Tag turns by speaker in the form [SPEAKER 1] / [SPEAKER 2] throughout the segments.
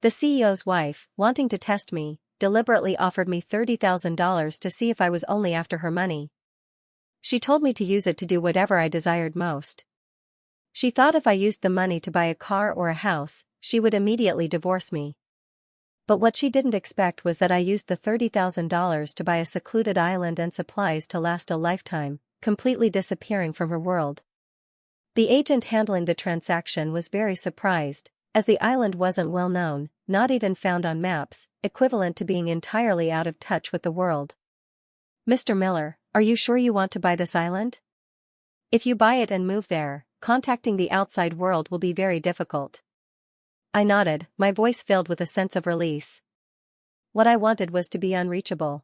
[SPEAKER 1] The CEO's wife, wanting to test me, deliberately offered me $30,000 to see if I was only after her money. She told me to use it to do whatever I desired most. She thought if I used the money to buy a car or a house, she would immediately divorce me. But what she didn't expect was that I used the $30,000 to buy a secluded island and supplies to last a lifetime, completely disappearing from her world. The agent handling the transaction was very surprised, as the island wasn't well known, not even found on maps, equivalent to being entirely out of touch with the world. "Mr. Miller, are you sure you want to buy this island? If you buy it and move there, contacting the outside world will be very difficult." I nodded, my voice filled with a sense of release. What I wanted was to be unreachable.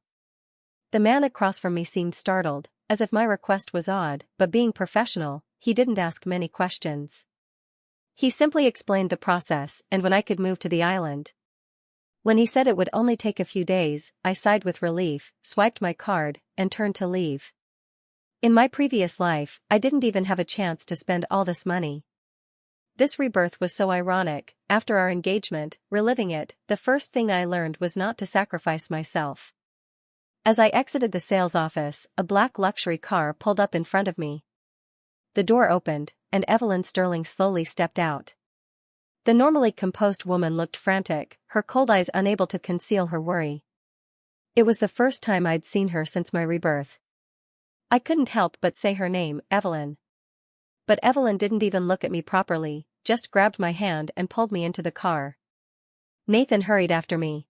[SPEAKER 1] The man across from me seemed startled, as if my request was odd, but being professional, he didn't ask many questions. He simply explained the process and when I could move to the island. When he said it would only take a few days, I sighed with relief, swiped my card, and turned to leave. In my previous life, I didn't even have a chance to spend all this money. This rebirth was so ironic. After our engagement, reliving it, the first thing I learned was not to sacrifice myself. As I exited the sales office, a black luxury car pulled up in front of me. The door opened, and Evelyn Sterling slowly stepped out. The normally composed woman looked frantic, her cold eyes unable to conceal her worry. It was the first time I'd seen her since my rebirth. I couldn't help but say her name, Evelyn. But Evelyn didn't even look at me properly, just grabbed my hand and pulled me into the car. Nathan hurried after me.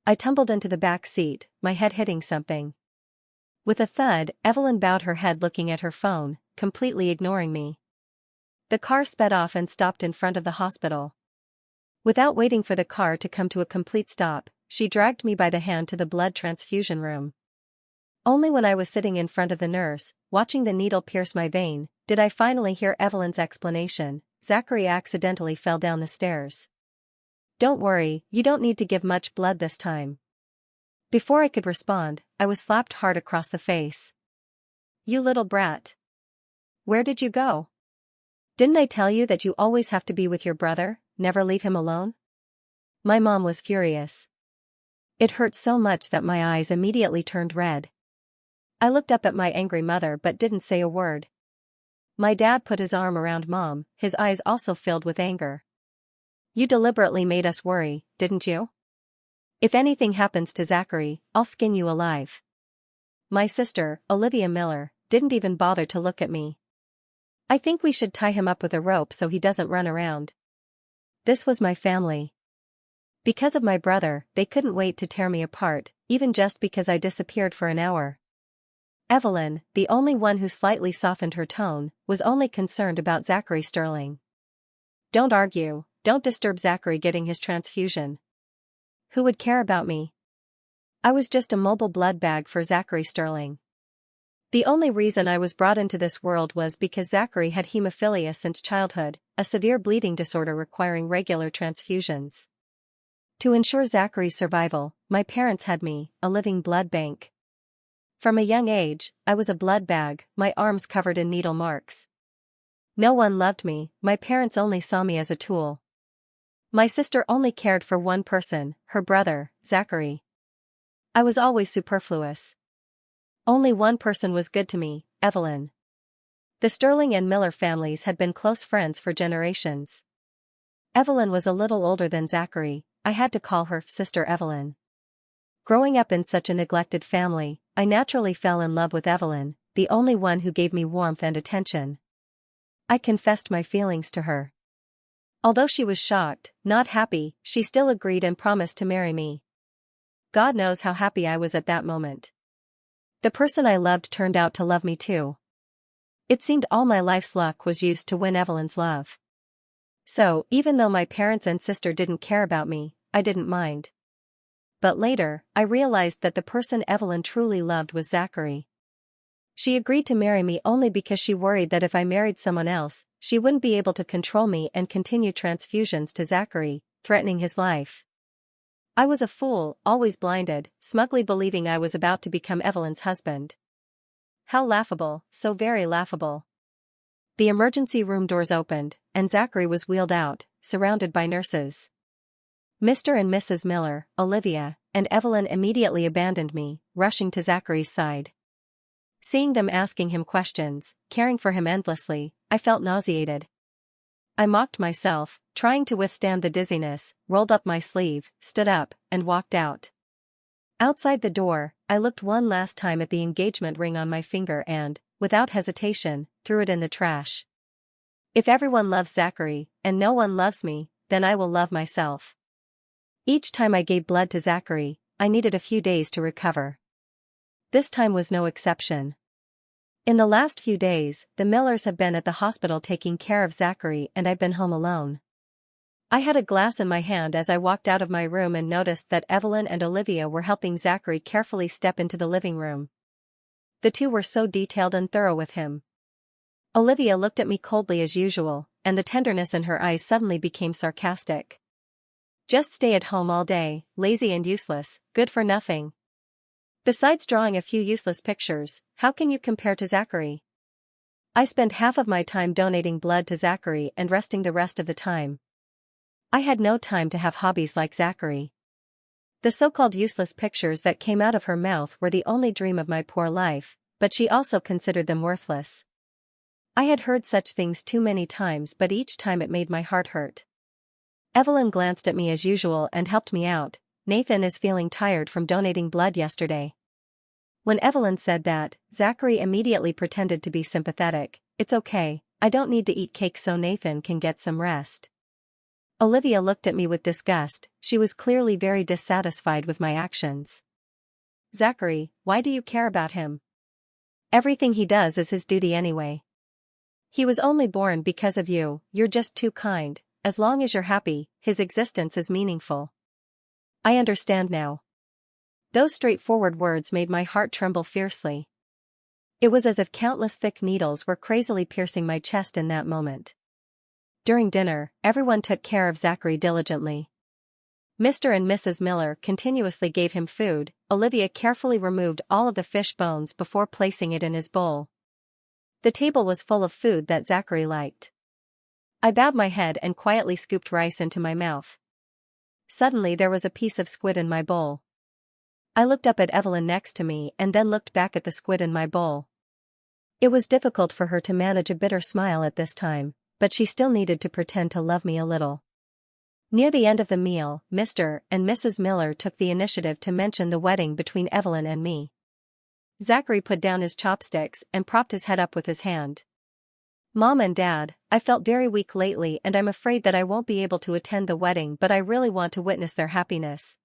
[SPEAKER 1] I tumbled into the back seat, my head hitting something. With a thud, Evelyn bowed her head looking at her phone, completely ignoring me. The car sped off and stopped in front of the hospital. Without waiting for the car to come to a complete stop, she dragged me by the hand to the blood transfusion room. Only when I was sitting in front of the nurse, watching the needle pierce my vein, did I finally hear Evelyn's explanation: "Zachary accidentally fell down the stairs. Don't worry, you don't need to give much blood this time." Before I could respond, I was slapped hard across the face. "You little brat. Where did you go? Didn't I tell you that you always have to be with your brother, never leave him alone?" My mom was furious. It hurt so much that my eyes immediately turned red. I looked up at my angry mother but didn't say a word. My dad put his arm around Mom, his eyes also filled with anger. "You deliberately made us worry, didn't you? If anything happens to Zachary, I'll skin you alive." My sister, Olivia Miller, didn't even bother to look at me. "I think we should tie him up with a rope so he doesn't run around." This was my family. Because of my brother, they couldn't wait to tear me apart, even just because I disappeared for an hour. Evelyn, the only one who slightly softened her tone, was only concerned about Zachary Sterling. "Don't argue, don't disturb Zachary getting his transfusion. Who would care about me? I was just a mobile blood bag for Zachary Sterling. The only reason I was brought into this world was because Zachary had hemophilia since childhood, a severe bleeding disorder requiring regular transfusions. To ensure Zachary's survival, my parents had me, a living blood bank. From a young age, I was a blood bag, my arms covered in needle marks. No one loved me, my parents only saw me as a tool. My sister only cared for one person, her brother, Zachary. I was always superfluous. Only one person was good to me, Evelyn. The Sterling and Miller families had been close friends for generations. Evelyn was a little older than Zachary, I had to call her Sister Evelyn. Growing up in such a neglected family, I naturally fell in love with Evelyn, the only one who gave me warmth and attention. I confessed my feelings to her. Although she was shocked, not happy, she still agreed and promised to marry me. God knows how happy I was at that moment. The person I loved turned out to love me too. It seemed all my life's luck was used to win Evelyn's love. So, even though my parents and sister didn't care about me, I didn't mind. But later, I realized that the person Evelyn truly loved was Zachary. She agreed to marry me only because she worried that if I married someone else, she wouldn't be able to control me and continue transfusions to Zachary, threatening his life. I was a fool, always blinded, smugly believing I was about to become Evelyn's husband. How laughable, so very laughable. The emergency room doors opened, and Zachary was wheeled out, surrounded by nurses. Mr. and Mrs. Miller, Olivia, and Evelyn immediately abandoned me, rushing to Zachary's side. Seeing them asking him questions, caring for him endlessly, I felt nauseated. I mocked myself, trying to withstand the dizziness, rolled up my sleeve, stood up, and walked out. Outside the door, I looked one last time at the engagement ring on my finger and, without hesitation, threw it in the trash. If everyone loves Zachary, and no one loves me, then I will love myself. Each time I gave blood to Zachary, I needed a few days to recover. This time was no exception. In the last few days, the Millers have been at the hospital taking care of Zachary and I've been home alone. I had a glass in my hand as I walked out of my room and noticed that Evelyn and Olivia were helping Zachary carefully step into the living room. The two were so detailed and thorough with him. Olivia looked at me coldly as usual, and the tenderness in her eyes suddenly became sarcastic. Just stay at home all day, lazy and useless, good for nothing. Besides drawing a few useless pictures, how can you compare to Zachary? I spend half of my time donating blood to Zachary and resting the rest of the time. I had no time to have hobbies like Zachary. The so-called useless pictures that came out of her mouth were the only dream of my poor life, but she also considered them worthless. I had heard such things too many times, but each time it made my heart hurt. Evelyn glanced at me as usual and helped me out. Nathan is feeling tired from donating blood yesterday. When Evelyn said that, Zachary immediately pretended to be sympathetic. It's okay, I don't need to eat cake so Nathan can get some rest. Olivia looked at me with disgust. She was clearly very dissatisfied with my actions. Zachary, why do you care about him? Everything he does is his duty anyway. He was only born because of you, you're just too kind. As long as you're happy, his existence is meaningful. I understand now. Those straightforward words made my heart tremble fiercely. It was as if countless thick needles were crazily piercing my chest in that moment. During dinner, everyone took care of Zachary diligently. Mr. and Mrs. Miller continuously gave him food. Olivia carefully removed all of the fish bones before placing it in his bowl. The table was full of food that Zachary liked. I bowed my head and quietly scooped rice into my mouth. Suddenly there was a piece of squid in my bowl. I looked up at Evelyn next to me and then looked back at the squid in my bowl. It was difficult for her to manage a bitter smile at this time, but she still needed to pretend to love me a little. Near the end of the meal, Mr. and Mrs. Miller took the initiative to mention the wedding between Evelyn and me. Zachary put down his chopsticks and propped his head up with his hand. Mom and Dad, I felt very weak lately and I'm afraid that I won't be able to attend the wedding, but I really want to witness their happiness.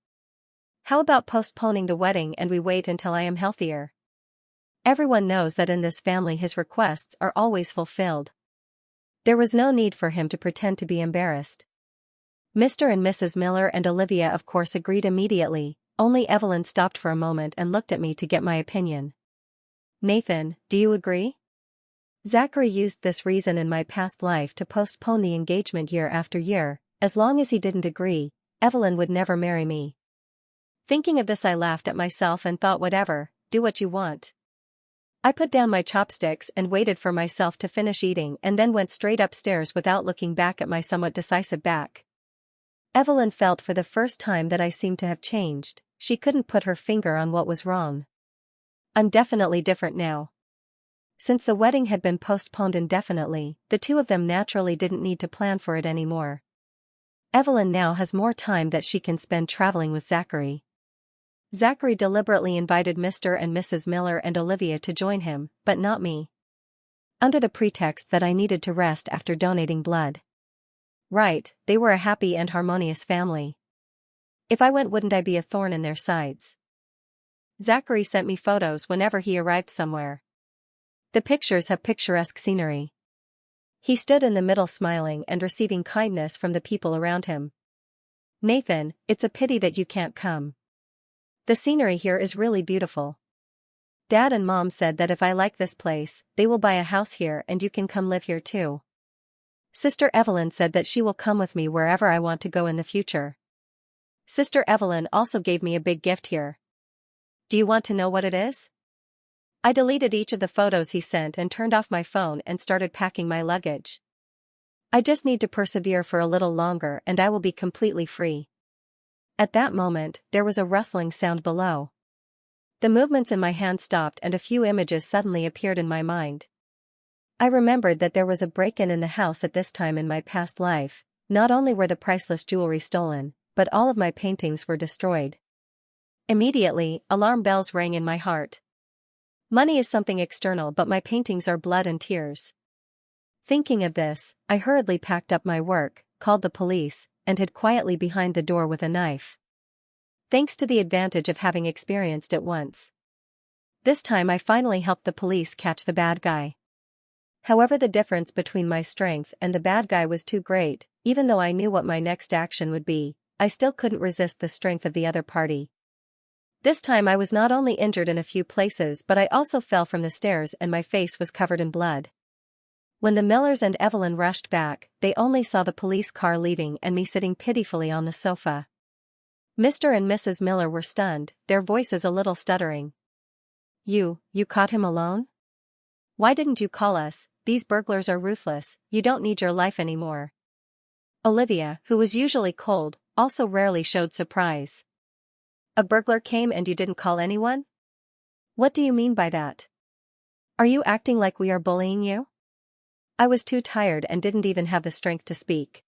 [SPEAKER 1] How about postponing the wedding and we wait until I am healthier? Everyone knows that in this family his requests are always fulfilled. There was no need for him to pretend to be embarrassed. Mr. and Mrs. Miller and Olivia of course agreed immediately, only Evelyn stopped for a moment and looked at me to get my opinion. Nathan, do you agree? Zachary used this reason in my past life to postpone the engagement year after year. As long as he didn't agree, Evelyn would never marry me. Thinking of this I laughed at myself and thought whatever, do what you want. I put down my chopsticks and waited for myself to finish eating and then went straight upstairs without looking back at my somewhat decisive back. Evelyn felt for the first time that I seemed to have changed. She couldn't put her finger on what was wrong. I'm definitely different now. Since the wedding had been postponed indefinitely, the two of them naturally didn't need to plan for it anymore. Evelyn now has more time that she can spend traveling with Zachary. Zachary deliberately invited Mr. and Mrs. Miller and Olivia to join him, but not me. Under the pretext that I needed to rest after donating blood. Right, they were a happy and harmonious family. If I went, wouldn't I be a thorn in their sides? Zachary sent me photos whenever he arrived somewhere. The pictures have picturesque scenery. He stood in the middle smiling and receiving kindness from the people around him. Nathan, it's a pity that you can't come. The scenery here is really beautiful. Dad and Mom said that if I like this place, they will buy a house here and you can come live here too. Sister Evelyn said that she will come with me wherever I want to go in the future. Sister Evelyn also gave me a big gift here. Do you want to know what it is? I deleted each of the photos he sent and turned off my phone and started packing my luggage. I just need to persevere for a little longer and I will be completely free. At that moment, there was a rustling sound below. The movements in my hand stopped and a few images suddenly appeared in my mind. I remembered that there was a break-in in the house at this time in my past life. Not only were the priceless jewelry stolen, but all of my paintings were destroyed. Immediately, alarm bells rang in my heart. Money is something external, but my paintings are blood and tears. Thinking of this, I hurriedly packed up my work, called the police, and hid quietly behind the door with a knife. Thanks to the advantage of having experienced it once. This time I finally helped the police catch the bad guy. However, the difference between my strength and the bad guy was too great. Even though I knew what my next action would be, I still couldn't resist the strength of the other party. This time I was not only injured in a few places, but I also fell from the stairs and my face was covered in blood. When the Millers and Evelyn rushed back, they only saw the police car leaving and me sitting pitifully on the sofa. Mr. and Mrs. Miller were stunned, their voices a little stuttering. You caught him alone? Why didn't you call us? These burglars are ruthless, you don't need your life anymore. Olivia, who was usually cold, also rarely showed surprise. A burglar came and you didn't call anyone? What do you mean by that? Are you acting like we are bullying you? I was too tired and didn't even have the strength to speak.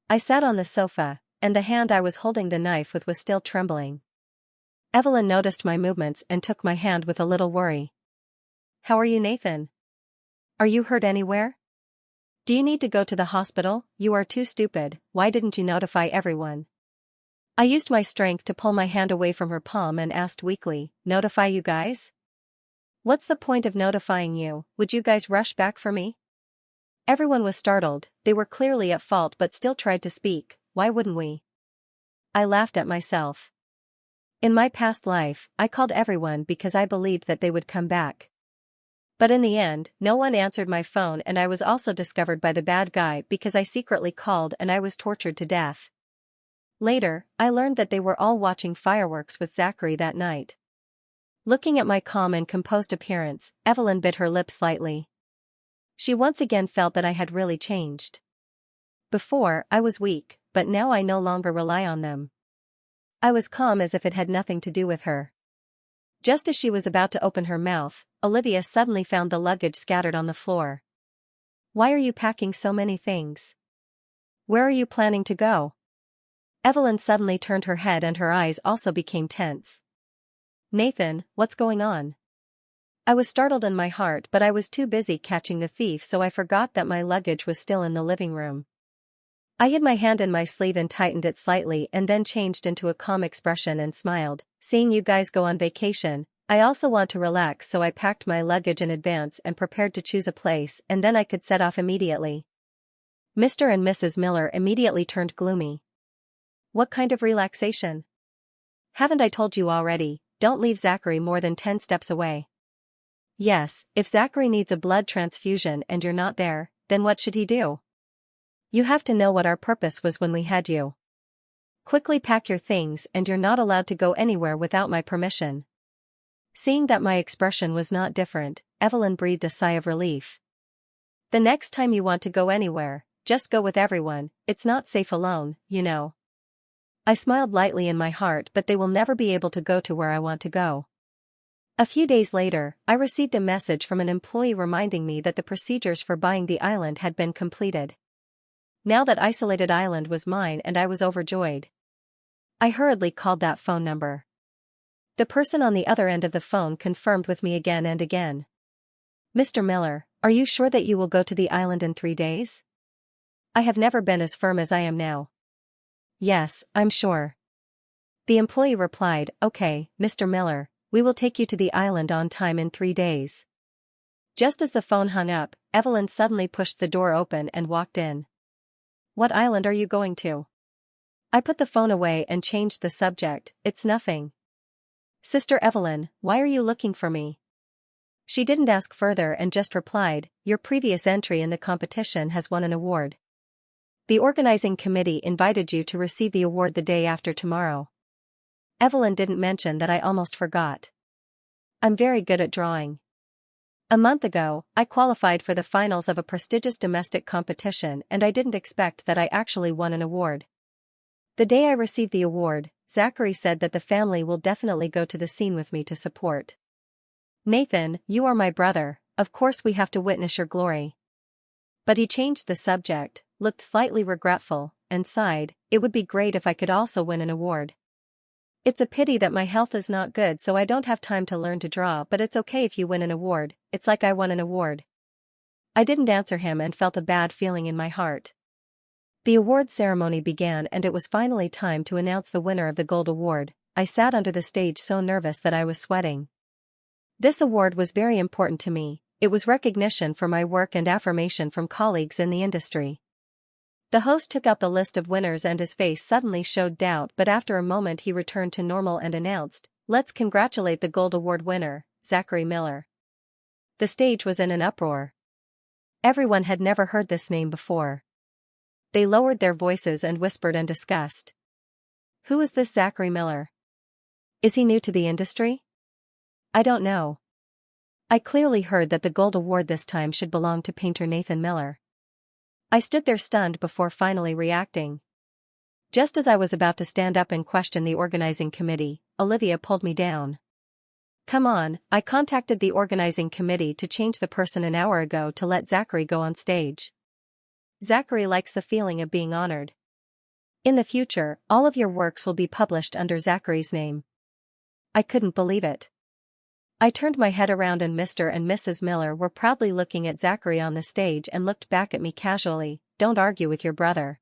[SPEAKER 1] I sat on the sofa, and the hand I was holding the knife with was still trembling. Evelyn noticed my movements and took my hand with a little worry. How are you, Nathan? Are you hurt anywhere? Do you need to go to the hospital? You are too stupid, why didn't you notify everyone? I used my strength to pull my hand away from her palm and asked weakly, notify you guys? What's the point of notifying you? Would you guys rush back for me? Everyone was startled, they were clearly at fault but still tried to speak, why wouldn't we? I laughed at myself. In my past life, I called everyone because I believed that they would come back. But in the end, no one answered my phone and I was also discovered by the bad guy because I secretly called and I was tortured to death. Later, I learned that they were all watching fireworks with Zachary that night. Looking at my calm and composed appearance, Evelyn bit her lip slightly. She once again felt that I had really changed. Before, I was weak, but now I no longer rely on them. I was calm as if it had nothing to do with her. Just as she was about to open her mouth, Olivia suddenly found the luggage scattered on the floor. Why are you packing so many things? Where are you planning to go? Evelyn suddenly turned her head and her eyes also became tense. Nathan, what's going on? I was startled in my heart, but I was too busy catching the thief, so I forgot that my luggage was still in the living room. I hid my hand in my sleeve and tightened it slightly and then changed into a calm expression and smiled. Seeing you guys go on vacation, I also want to relax, so I packed my luggage in advance and prepared to choose a place and then I could set off immediately. Mr. and Mrs. Miller immediately turned gloomy. What kind of relaxation? Haven't I told you already, don't leave Zachary more than 10 steps away. Yes, if Zachary needs a blood transfusion and you're not there, then what should he do? You have to know what our purpose was when we had you. Quickly pack your things and you're not allowed to go anywhere without my permission. Seeing that my expression was not different, Evelyn breathed a sigh of relief. The next time you want to go anywhere, just go with everyone, it's not safe alone, you know. I smiled lightly in my heart, but they will never be able to go to where I want to go. A few days later, I received a message from an employee reminding me that the procedures for buying the island had been completed. Now that isolated island was mine and I was overjoyed. I hurriedly called that phone number. The person on the other end of the phone confirmed with me again and again. Mr. Miller, are you sure that you will go to the island in 3 days? I have never been as firm as I am now. Yes, I'm sure. The employee replied, okay, Mr. Miller, we will take you to the island on time in 3 days. Just as the phone hung up, Evelyn suddenly pushed the door open and walked in. What island are you going to? I put the phone away and changed the subject, it's nothing. Sister Evelyn, why are you looking for me? She didn't ask further and just replied, your previous entry in the competition has won an award. The organizing committee invited you to receive the award the day after tomorrow. Evelyn didn't mention that I almost forgot. I'm very good at drawing. A month ago, I qualified for the finals of a prestigious domestic competition and I didn't expect that I actually won an award. The day I received the award, Zachary said that the family will definitely go to the scene with me to support. Nathan, you are my brother, of course we have to witness your glory. But he changed the subject, looked slightly regretful, and sighed, it would be great if I could also win an award. It's a pity that my health is not good so I don't have time to learn to draw, but it's okay if you win an award, it's like I won an award. I didn't answer him and felt a bad feeling in my heart. The award ceremony began and it was finally time to announce the winner of the gold award. I sat under the stage so nervous that I was sweating. This award was very important to me, it was recognition for my work and affirmation from colleagues in the industry. The host took out the list of winners and his face suddenly showed doubt, but after a moment he returned to normal and announced, "Let's congratulate the gold award winner, Zachary Miller." The stage was in an uproar. Everyone had never heard this name before. They lowered their voices and whispered in disgust. Who is this Zachary Miller? Is he new to the industry? I don't know. I clearly heard that the gold award this time should belong to painter Nathan Miller. I stood there stunned before finally reacting. Just as I was about to stand up and question the organizing committee, Olivia pulled me down. Come on, I contacted the organizing committee to change the person an hour ago to let Zachary go on stage. Zachary likes the feeling of being honored. In the future, all of your works will be published under Zachary's name. I couldn't believe it. I turned my head around and Mr. and Mrs. Miller were proudly looking at Zachary on the stage and looked back at me casually. Don't argue with your brother.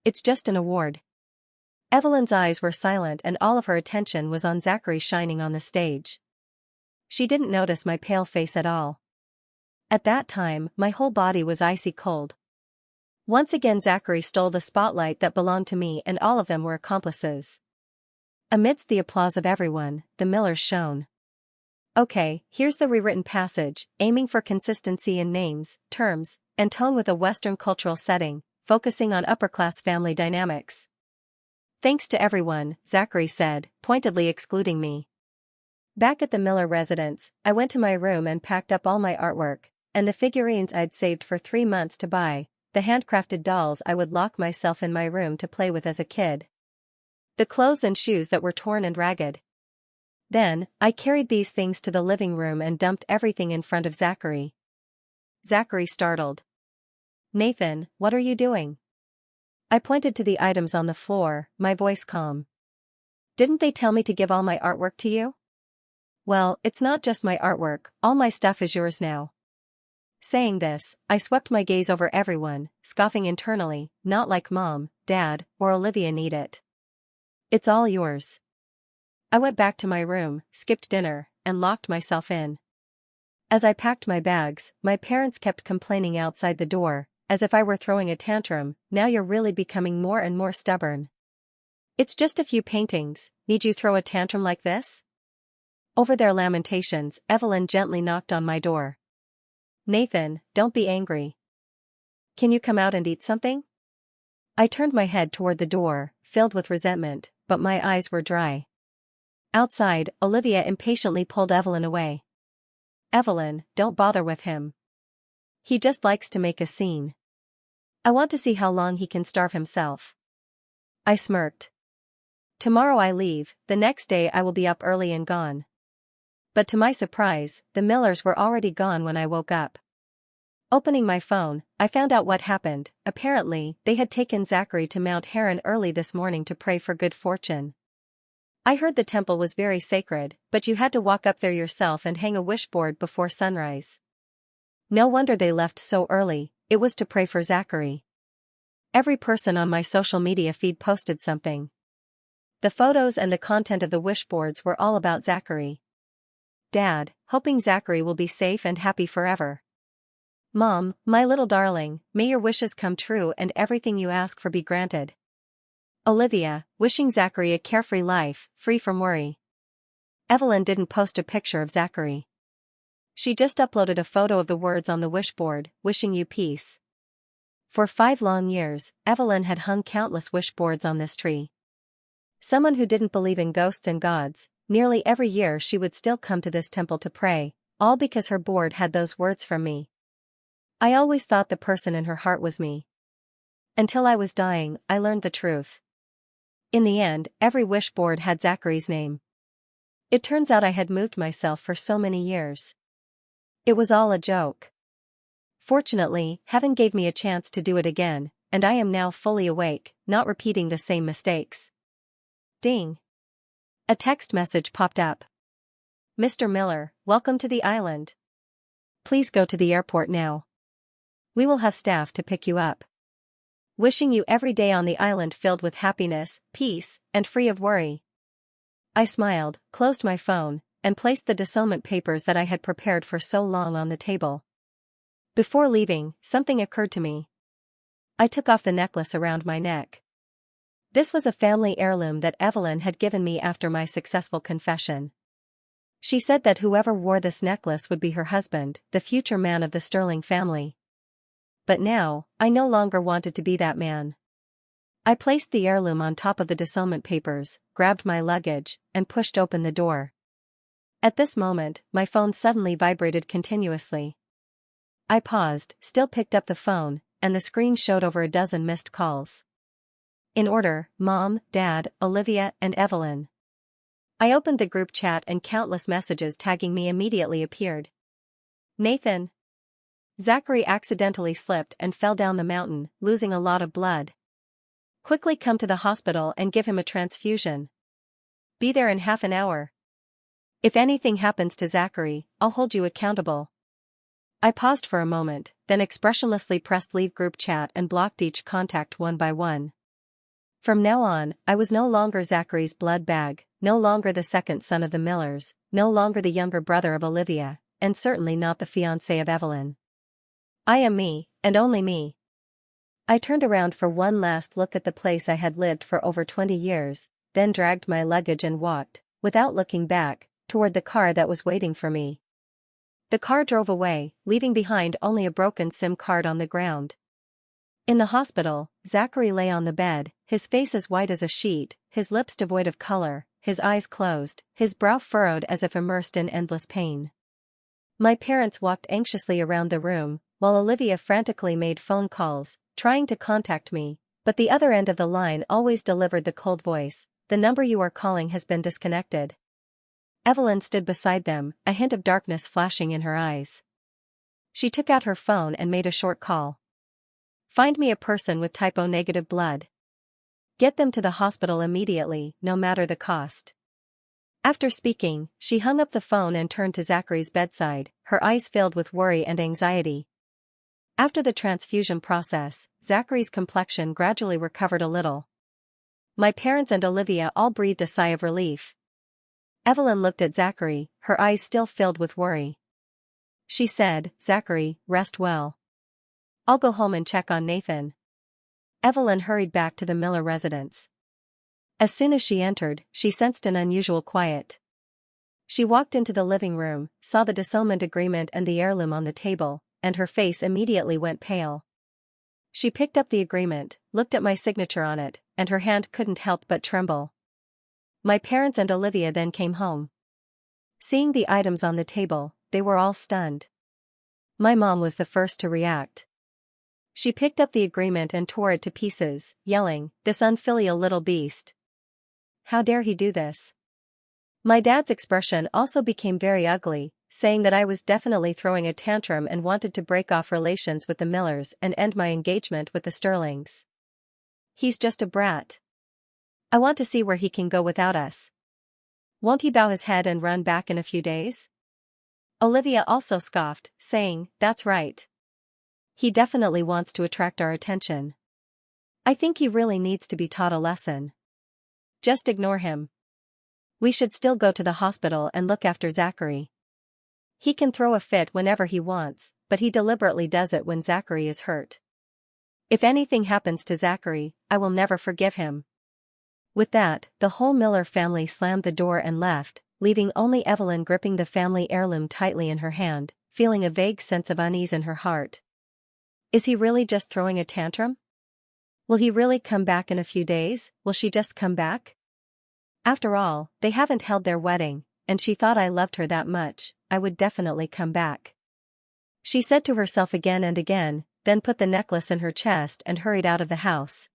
[SPEAKER 1] It's just an award. Evelyn's eyes were silent and all of her attention was on Zachary shining on the stage. She didn't notice my pale face at all. At that time, my whole body was icy cold. Once again Zachary stole the spotlight that belonged to me and all of them were accomplices. Amidst the applause of everyone, the Millers shone. Okay, here's the rewritten passage, aiming for consistency in names, terms, and tone with a Western cultural setting, focusing on upper-class family dynamics. Thanks to everyone, Zachary said, pointedly excluding me. Back at the Miller residence, I went to my room and packed up all my artwork, and the figurines I'd saved for 3 months to buy, the handcrafted dolls I would lock myself in my room to play with as a kid. The clothes and shoes that were torn and ragged. Then, I carried these things to the living room and dumped everything in front of Zachary. Zachary startled. Nathan, what are you doing? I pointed to the items on the floor, my voice calm. Didn't they tell me to give all my artwork to you? Well, it's not just my artwork, all my stuff is yours now. Saying this, I swept my gaze over everyone, scoffing internally, not like Mom, Dad, or Olivia need it. It's all yours. I went back to my room, skipped dinner, and locked myself in. As I packed my bags, my parents kept complaining outside the door, as if I were throwing a tantrum. Now you're really becoming more and more stubborn. It's just a few paintings, need you throw a tantrum like this? Over their lamentations, Evelyn gently knocked on my door. Nathan, don't be angry. Can you come out and eat something? I turned my head toward the door, filled with resentment, but my eyes were dry. Outside, Olivia impatiently pulled Evelyn away. Evelyn, don't bother with him. He just likes to make a scene. I want to see how long he can starve himself. I smirked. Tomorrow I leave, the next day I will be up early and gone. But to my surprise, the Millers were already gone when I woke up. Opening my phone, I found out what happened. Apparently, they had taken Zachary to Mount Heron early this morning to pray for good fortune. I heard the temple was very sacred, but you had to walk up there yourself and hang a wishboard before sunrise. No wonder they left so early, it was to pray for Zachary. Every person on my social media feed posted something. The photos and the content of the wishboards were all about Zachary. Dad, hoping Zachary will be safe and happy forever. Mom, my little darling, may your wishes come true and everything you ask for be granted. Olivia, wishing Zachary a carefree life, free from worry. Evelyn didn't post a picture of Zachary. She just uploaded a photo of the words on the wishboard, wishing you peace. For 5 long years, Evelyn had hung countless wishboards on this tree. Someone who didn't believe in ghosts and gods, nearly every year she would still come to this temple to pray, all because her board had those words from me. I always thought the person in her heart was me. Until I was dying, I learned the truth. In the end, every wish board had Zachary's name. It turns out I had moved myself for so many years. It was all a joke. Fortunately, heaven gave me a chance to do it again, and I am now fully awake, not repeating the same mistakes. Ding. A text message popped up. Mr. Miller, welcome to the island. Please go to the airport now. We will have staff to pick you up. Wishing you every day on the island filled with happiness, peace, and free of worry. I smiled, closed my phone, and placed the dissonant papers that I had prepared for so long on the table. Before leaving, something occurred to me. I took off the necklace around my neck. This was a family heirloom that Evelyn had given me after my successful confession. She said that whoever wore this necklace would be her husband, the future man of the Sterling family. But now, I no longer wanted to be that man. I placed the heirloom on top of the dissonant papers, grabbed my luggage, and pushed open the door. At this moment, my phone suddenly vibrated continuously. I paused, still picked up the phone, and the screen showed over a dozen missed calls. In order, Mom, Dad, Olivia, and Evelyn. I opened the group chat and countless messages tagging me immediately appeared. Nathan. Zachary accidentally slipped and fell down the mountain, losing a lot of blood. Quickly come to the hospital and give him a transfusion. Be there in half an hour. If anything happens to Zachary, I'll hold you accountable. I paused for a moment, then expressionlessly pressed leave group chat and blocked each contact one by one. From now on, I was no longer Zachary's blood bag, no longer the second son of the Millers, no longer the younger brother of Olivia, and certainly not the fiancé of Evelyn. I am me, and only me. I turned around for one last look at the place I had lived for over 20 years, then dragged my luggage and walked, without looking back, toward the car that was waiting for me. The car drove away, leaving behind only a broken SIM card on the ground. In the hospital, Zachary lay on the bed, his face as white as a sheet, his lips devoid of color, his eyes closed, his brow furrowed as if immersed in endless pain. My parents walked anxiously around the room, while Olivia frantically made phone calls, trying to contact me, but the other end of the line always delivered the cold voice, "The number you are calling has been disconnected." Evelyn stood beside them, a hint of darkness flashing in her eyes. She took out her phone and made a short call. "Find me a person with type-O-negative blood. Get them to the hospital immediately, no matter the cost." After speaking, she hung up the phone and turned to Zachary's bedside, her eyes filled with worry and anxiety. After the transfusion process, Zachary's complexion gradually recovered a little. My parents and Olivia all breathed a sigh of relief. Evelyn looked at Zachary, her eyes still filled with worry. She said, "Zachary, rest well. I'll go home and check on Nathan." Evelyn hurried back to the Miller residence. As soon as she entered, she sensed an unusual quiet. She walked into the living room, saw the disownment agreement and the heirloom on the table, and her face immediately went pale. She picked up the agreement, looked at my signature on it, and her hand couldn't help but tremble. My parents and Olivia then came home. Seeing the items on the table, they were all stunned. My mom was the first to react. She picked up the agreement and tore it to pieces, yelling, "This unfilial little beast. How dare he do this?" My dad's expression also became very ugly, saying that I was definitely throwing a tantrum and wanted to break off relations with the Millers and end my engagement with the Sterlings. "He's just a brat. I want to see where he can go without us. Won't he bow his head and run back in a few days?" Olivia also scoffed, saying, "That's right. He definitely wants to attract our attention. I think he really needs to be taught a lesson. Just ignore him. We should still go to the hospital and look after Zachary. He can throw a fit whenever he wants, but he deliberately does it when Zachary is hurt. If anything happens to Zachary, I will never forgive him." With that, the whole Miller family slammed the door and left, leaving only Evelyn gripping the family heirloom tightly in her hand, feeling a vague sense of unease in her heart. Is he really just throwing a tantrum? Will he really come back in a few days? Will she just come back? After all, they haven't held their wedding, and she thought I loved her that much, I would definitely come back. She said to herself again and again, then put the necklace in her chest and hurried out of the house.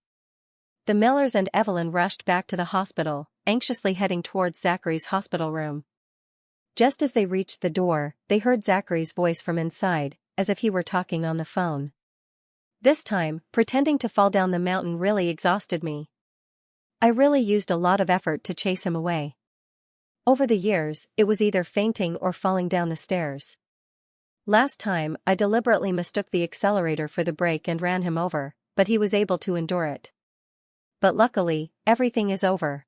[SPEAKER 1] The Millers and Evelyn rushed back to the hospital, anxiously heading towards Zachary's hospital room. Just as they reached the door, they heard Zachary's voice from inside, as if he were talking on the phone. This time, pretending to fall down the mountain really exhausted me. I really used a lot of effort to chase him away. Over the years, it was either fainting or falling down the stairs. Last time, I deliberately mistook the accelerator for the brake and ran him over, but he was able to endure it. But luckily, everything is over.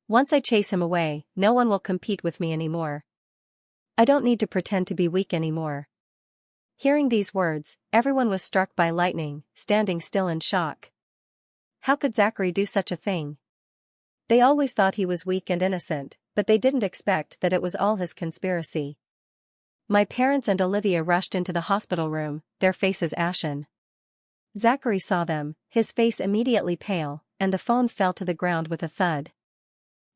[SPEAKER 1] Once I chase him away, no one will compete with me anymore. I don't need to pretend to be weak anymore. Hearing these words, everyone was struck by lightning, standing still in shock. How could Zachary do such a thing? They always thought he was weak and innocent, but they didn't expect that it was all his conspiracy. My parents and Olivia rushed into the hospital room, their faces ashen. Zachary saw them, his face immediately pale, and the phone fell to the ground with a thud.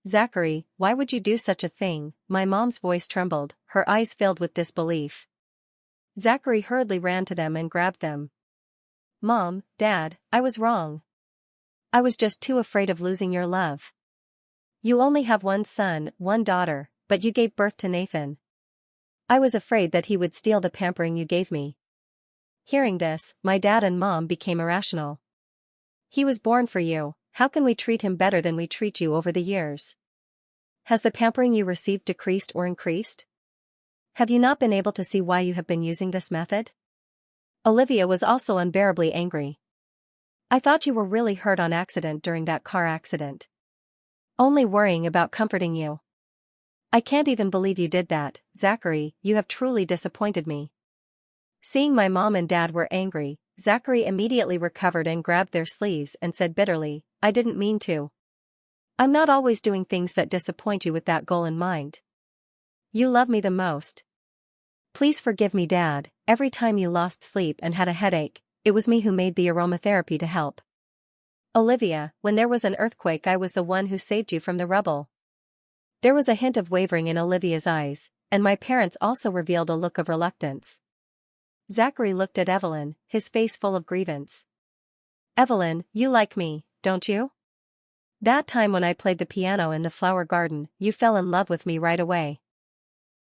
[SPEAKER 1] "Zachary, why would you do such a thing?" My mom's voice trembled, her eyes filled with disbelief. Zachary hurriedly ran to them and grabbed them. "Mom, Dad, I was wrong. I was just too afraid of losing your love. You only have one son, one daughter, but you gave birth to Nathan. I was afraid that he would steal the pampering you gave me." Hearing this, my dad and mom became irrational. "He was born for you, how can we treat him better than we treat you over the years? Has the pampering you received decreased or increased? Have you not been able to see why you have been using this method?" Olivia was also unbearably angry. "I thought you were really hurt on accident during that car accident. Only worrying about comforting you. I can't even believe you did that, Zachary, you have truly disappointed me." Seeing my mom and dad were angry, Zachary immediately recovered and grabbed their sleeves and said bitterly, "I didn't mean to. I'm not always doing things that disappoint you with that goal in mind. You love me the most. Please forgive me, Dad. Every time you lost sleep and had a headache, it was me who made the aromatherapy to help. Olivia, when there was an earthquake, I was the one who saved you from the rubble." There was a hint of wavering in Olivia's eyes, and my parents also revealed a look of reluctance. Zachary looked at Evelyn, his face full of grievance. "Evelyn, you like me, don't you? That time when I played the piano in the flower garden, you fell in love with me right away.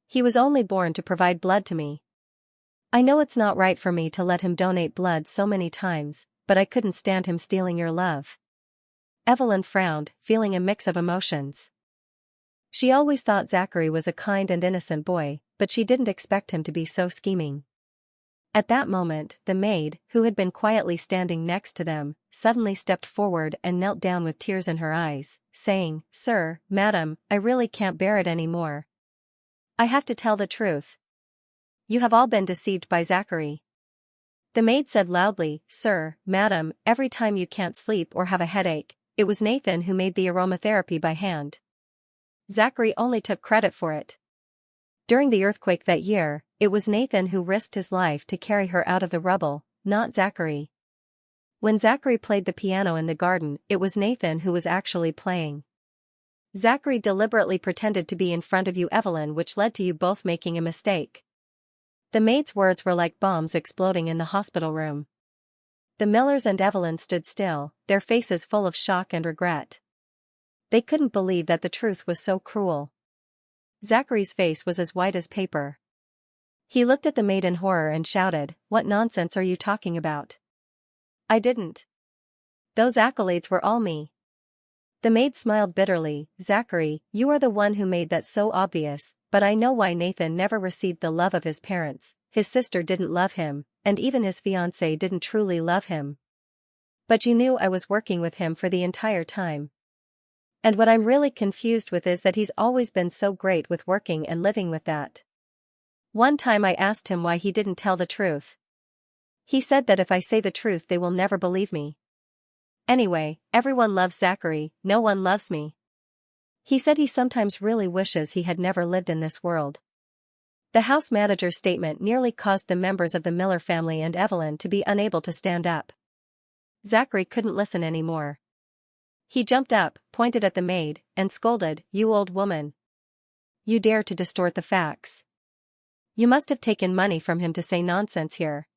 [SPEAKER 1] He was only born to provide blood to me. I know it's not right for me to let him donate blood so many times, but I couldn't stand him stealing your love." Evelyn frowned, feeling a mix of emotions. She always thought Zachary was a kind and innocent boy, but she didn't expect him to be so scheming. At that moment, the maid, who had been quietly standing next to them, suddenly stepped forward and knelt down with tears in her eyes, saying, "Sir, madam, I really can't bear it anymore. I have to tell the truth. You have all been deceived by Zachary." The maid said loudly, "Sir, madam, every time you can't sleep or have a headache, it was Nathan who made the aromatherapy by hand. Zachary only took credit for it. During the earthquake that year, it was Nathan who risked his life to carry her out of the rubble, not Zachary. When Zachary played the piano in the garden, it was Nathan who was actually playing. Zachary deliberately pretended to be in front of you, Evelyn, which led to you both making a mistake." The maid's words were like bombs exploding in the hospital room. The Millers and Evelyn stood still, their faces full of shock and regret. They couldn't believe that the truth was so cruel. Zachary's face was as white as paper. He looked at the maid in horror and shouted, "What nonsense are you talking about? I didn't. Those accolades were all me." The maid smiled bitterly, "Zachary, you are the one who made that so obvious, but I know why Nathan never received the love of his parents. His sister didn't love him, and even his fiancée didn't truly love him. But you knew I was working with him for the entire time. And what I'm really confused with is that he's always been so great with working and living with that. One time I asked him why he didn't tell the truth. He said that if I say the truth they will never believe me. Anyway, everyone loves Zachary, no one loves me. He said he sometimes really wishes he had never lived in this world." The house manager's statement nearly caused the members of the Miller family and Evelyn to be unable to stand up. Zachary couldn't listen anymore. He jumped up, pointed at the maid, and scolded, "You old woman. You dare to distort the facts. You must have taken money from him to say nonsense here.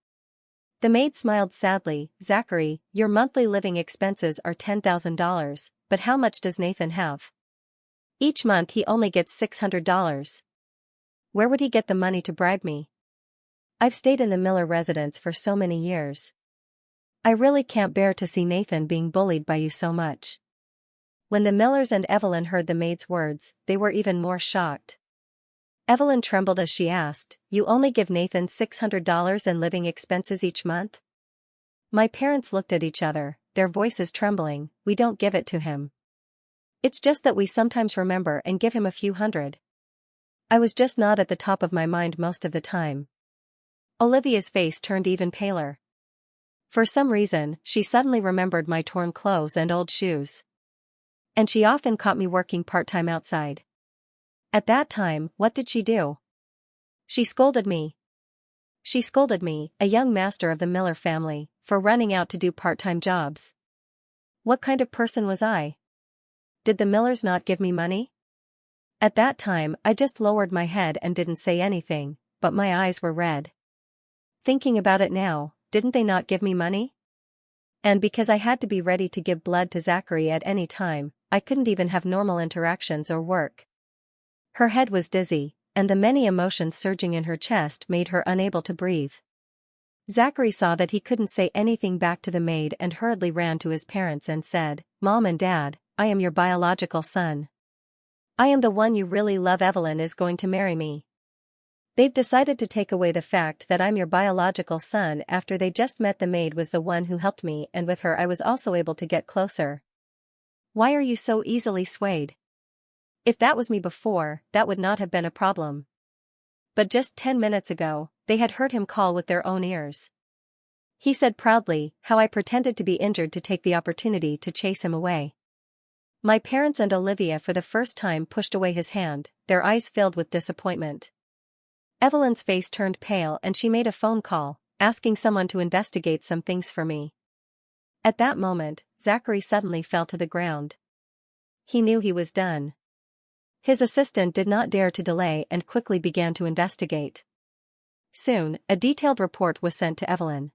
[SPEAKER 1] The maid smiled sadly. Zachary, your monthly living expenses are $10,000, but how much does Nathan have? Each month he only gets $600. Where would he get the money to bribe me? I've stayed in the Miller residence for so many years. I really can't bear to see Nathan being bullied by you so much. When the Millers and Evelyn heard the maid's words, they were even more shocked. Evelyn trembled as she asked, "You only give Nathan $600 in living expenses each month?" My parents looked at each other, their voices trembling. "We don't give it to him. It's just that we sometimes remember and give him a few hundred." I was just not at the top of my mind most of the time. Olivia's face turned even paler. For some reason, she suddenly remembered my torn clothes and old shoes. And she often caught me working part-time outside. At that time, what did she do? She scolded me. She scolded me, a young master of the Miller family, for running out to do part-time jobs. What kind of person was I? Did the Millers not give me money? At that time, I just lowered my head and didn't say anything, but my eyes were red. Thinking about it now, didn't they not give me money? And because I had to be ready to give blood to Zachary at any time, I couldn't even have normal interactions or work. Her head was dizzy, and the many emotions surging in her chest made her unable to breathe. Zachary saw that he couldn't say anything back to the maid and hurriedly ran to his parents and said, "Mom and Dad, I am your biological son. I am the one you really love. Evelyn is going to marry me. They've decided to take away the fact that I'm your biological son after they just met. The maid was the one who helped me, and with her I was also able to get closer. Why are you so easily swayed? If that was me before, that would not have been a problem. But just 10 minutes ago, they had heard him call with their own ears. He said proudly how I pretended to be injured to take the opportunity to chase him away." My parents and Olivia for the first time pushed away his hand, their eyes filled with disappointment. Evelyn's face turned pale and she made a phone call, asking someone to investigate some things for me. At that moment, Zachary suddenly fell to the ground. He knew he was done. His assistant did not dare to delay and quickly began to investigate. Soon, a detailed report was sent to Evelyn.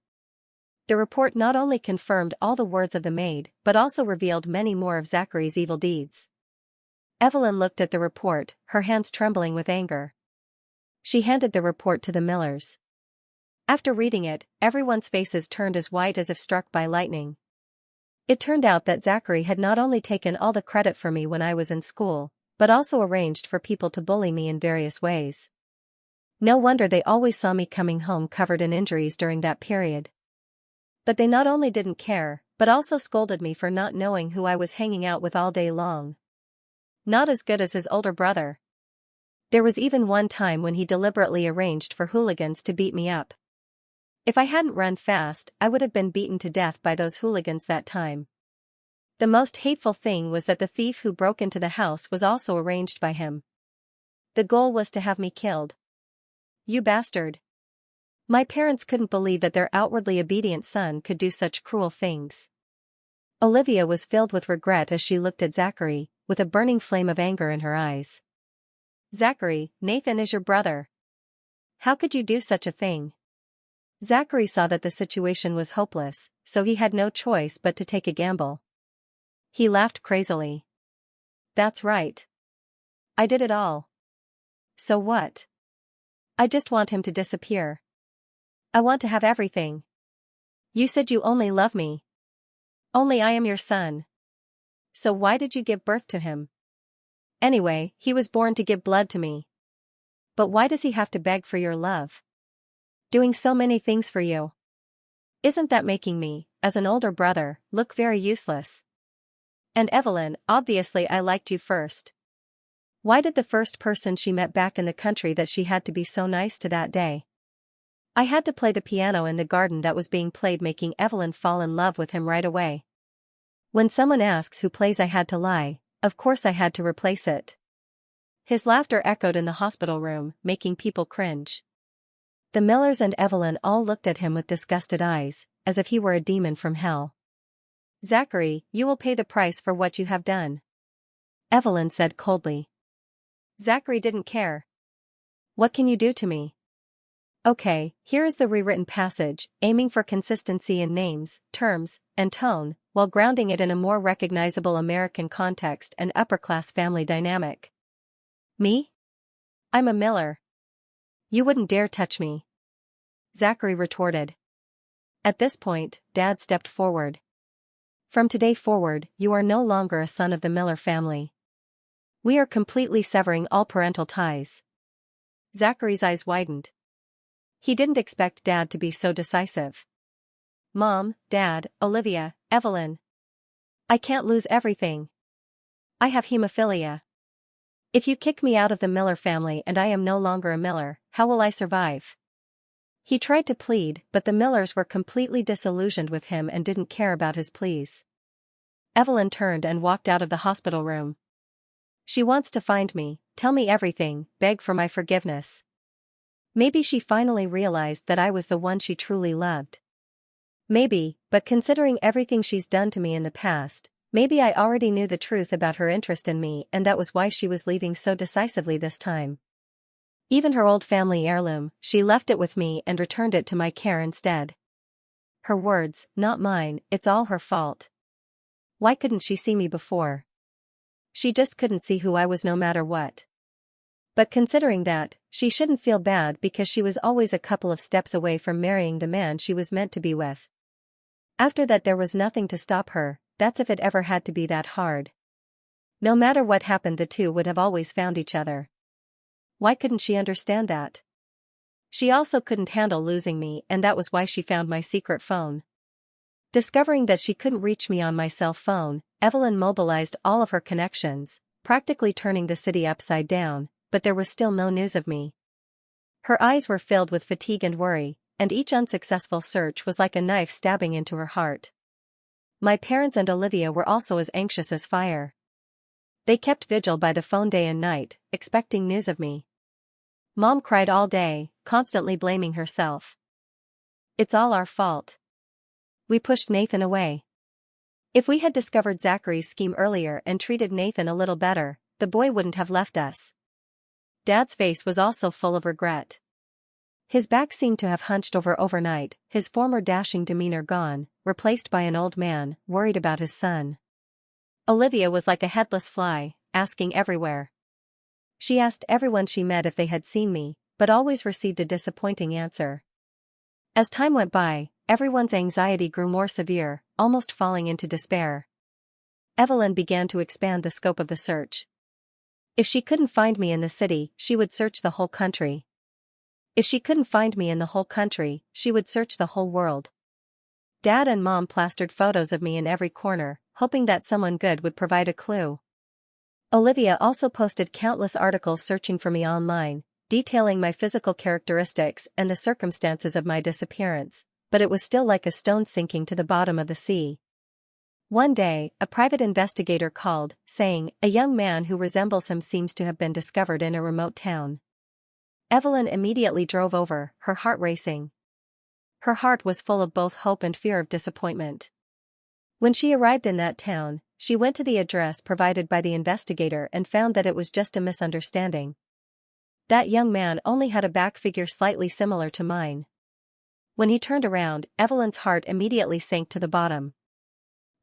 [SPEAKER 1] The report not only confirmed all the words of the maid, but also revealed many more of Zachary's evil deeds. Evelyn looked at the report, her hands trembling with anger. She handed the report to the Millers. After reading it, everyone's faces turned as white as if struck by lightning. It turned out that Zachary had not only taken all the credit for me when I was in school, but also arranged for people to bully me in various ways. No wonder they always saw me coming home covered in injuries during that period. But they not only didn't care, but also scolded me for not knowing who I was hanging out with all day long. Not as good as his older brother. There was even one time when he deliberately arranged for hooligans to beat me up. If I hadn't run fast, I would have been beaten to death by those hooligans that time. The most hateful thing was that the thief who broke into the house was also arranged by him. The goal was to have me killed. You bastard. My parents couldn't believe that their outwardly obedient son could do such cruel things. Olivia was filled with regret as she looked at Zachary, with a burning flame of anger in her eyes. "Zachary, Nathan is your brother. How could you do such a thing?" Zachary saw that the situation was hopeless, so he had no choice but to take a gamble. He laughed crazily. "That's right. I did it all. So what? I just want him to disappear. I want to have everything. You said you only love me. Only I am your son. So why did you give birth to him? Anyway, he was born to give blood to me. But why does he have to beg for your love? Doing so many things for you. Isn't that making me, as an older brother, look very useless? And Evelyn, obviously I liked you first. Why did the first person she met back in the country that she had to be so nice to that day? I had to play the piano in the garden that was being played, making Evelyn fall in love with him right away. When someone asks who plays I had to lie, of course I had to replace it." His laughter echoed in the hospital room, making people cringe. The Millers and Evelyn all looked at him with disgusted eyes, as if he were a demon from hell. "Zachary, you will pay the price for what you have done," Evelyn said coldly. Zachary didn't care. "What can you do to me?" Okay, here is the rewritten passage, aiming for consistency in names, terms, and tone, while grounding it in a more recognizable American context and upper-class family dynamic. Me? I'm a miller. You wouldn't dare touch me. Zachary retorted. At this point, Dad stepped forward. From today forward, you are no longer a son of the Miller family. We are completely severing all parental ties. Zachary's eyes widened. He didn't expect Dad to be so decisive. Mom, Dad, Olivia, Evelyn. I can't lose everything. I have hemophilia. If you kick me out of the Miller family and I am no longer a Miller, how will I survive? He tried to plead, but the Millers were completely disillusioned with him and didn't care about his pleas. Evelyn turned and walked out of the hospital room. She wants to find me, tell me everything, beg for my forgiveness. Maybe she finally realized that I was the one she truly loved. Maybe, but considering everything she's done to me in the past, maybe I already knew the truth about her interest in me and that was why she was leaving so decisively this time. Even her old family heirloom, she left it with me and returned it to my care instead. Her words, not mine, it's all her fault. Why couldn't she see me before? She just couldn't see who I was no matter what. But considering that, she shouldn't feel bad because she was always a couple of steps away from marrying the man she was meant to be with. After that there was nothing to stop her, that's if it ever had to be that hard. No matter what happened the two would have always found each other. Why couldn't she understand that? She also couldn't handle losing me and that was why she found my secret phone. Discovering that she couldn't reach me on my cell phone, Evelyn mobilized all of her connections, practically turning the city upside down, but there was still no news of me. Her eyes were filled with fatigue and worry, and each unsuccessful search was like a knife stabbing into her heart. My parents and Olivia were also as anxious as fire. They kept vigil by the phone day and night, expecting news of me. Mom cried all day, constantly blaming herself. It's all our fault. We pushed Nathan away. If we had discovered Zachary's scheme earlier and treated Nathan a little better, the boy wouldn't have left us. Dad's face was also full of regret. His back seemed to have hunched over overnight, his former dashing demeanor gone, replaced by an old man, worried about his son. Olivia was like a headless fly, asking everywhere. She asked everyone she met if they had seen me, but always received a disappointing answer. As time went by, everyone's anxiety grew more severe, almost falling into despair. Evelyn began to expand the scope of the search. If she couldn't find me in the city, she would search the whole country. If she couldn't find me in the whole country, she would search the whole world. Dad and Mom plastered photos of me in every corner, hoping that someone good would provide a clue. Olivia also posted countless articles searching for me online, detailing my physical characteristics and the circumstances of my disappearance, but it was still like a stone sinking to the bottom of the sea. One day, a private investigator called, saying, a young man who resembles him seems to have been discovered in a remote town. Evelyn immediately drove over, her heart racing. Her heart was full of both hope and fear of disappointment. When she arrived in that town, she went to the address provided by the investigator and found that it was just a misunderstanding. That young man only had a back figure slightly similar to mine. When he turned around, Evelyn's heart immediately sank to the bottom.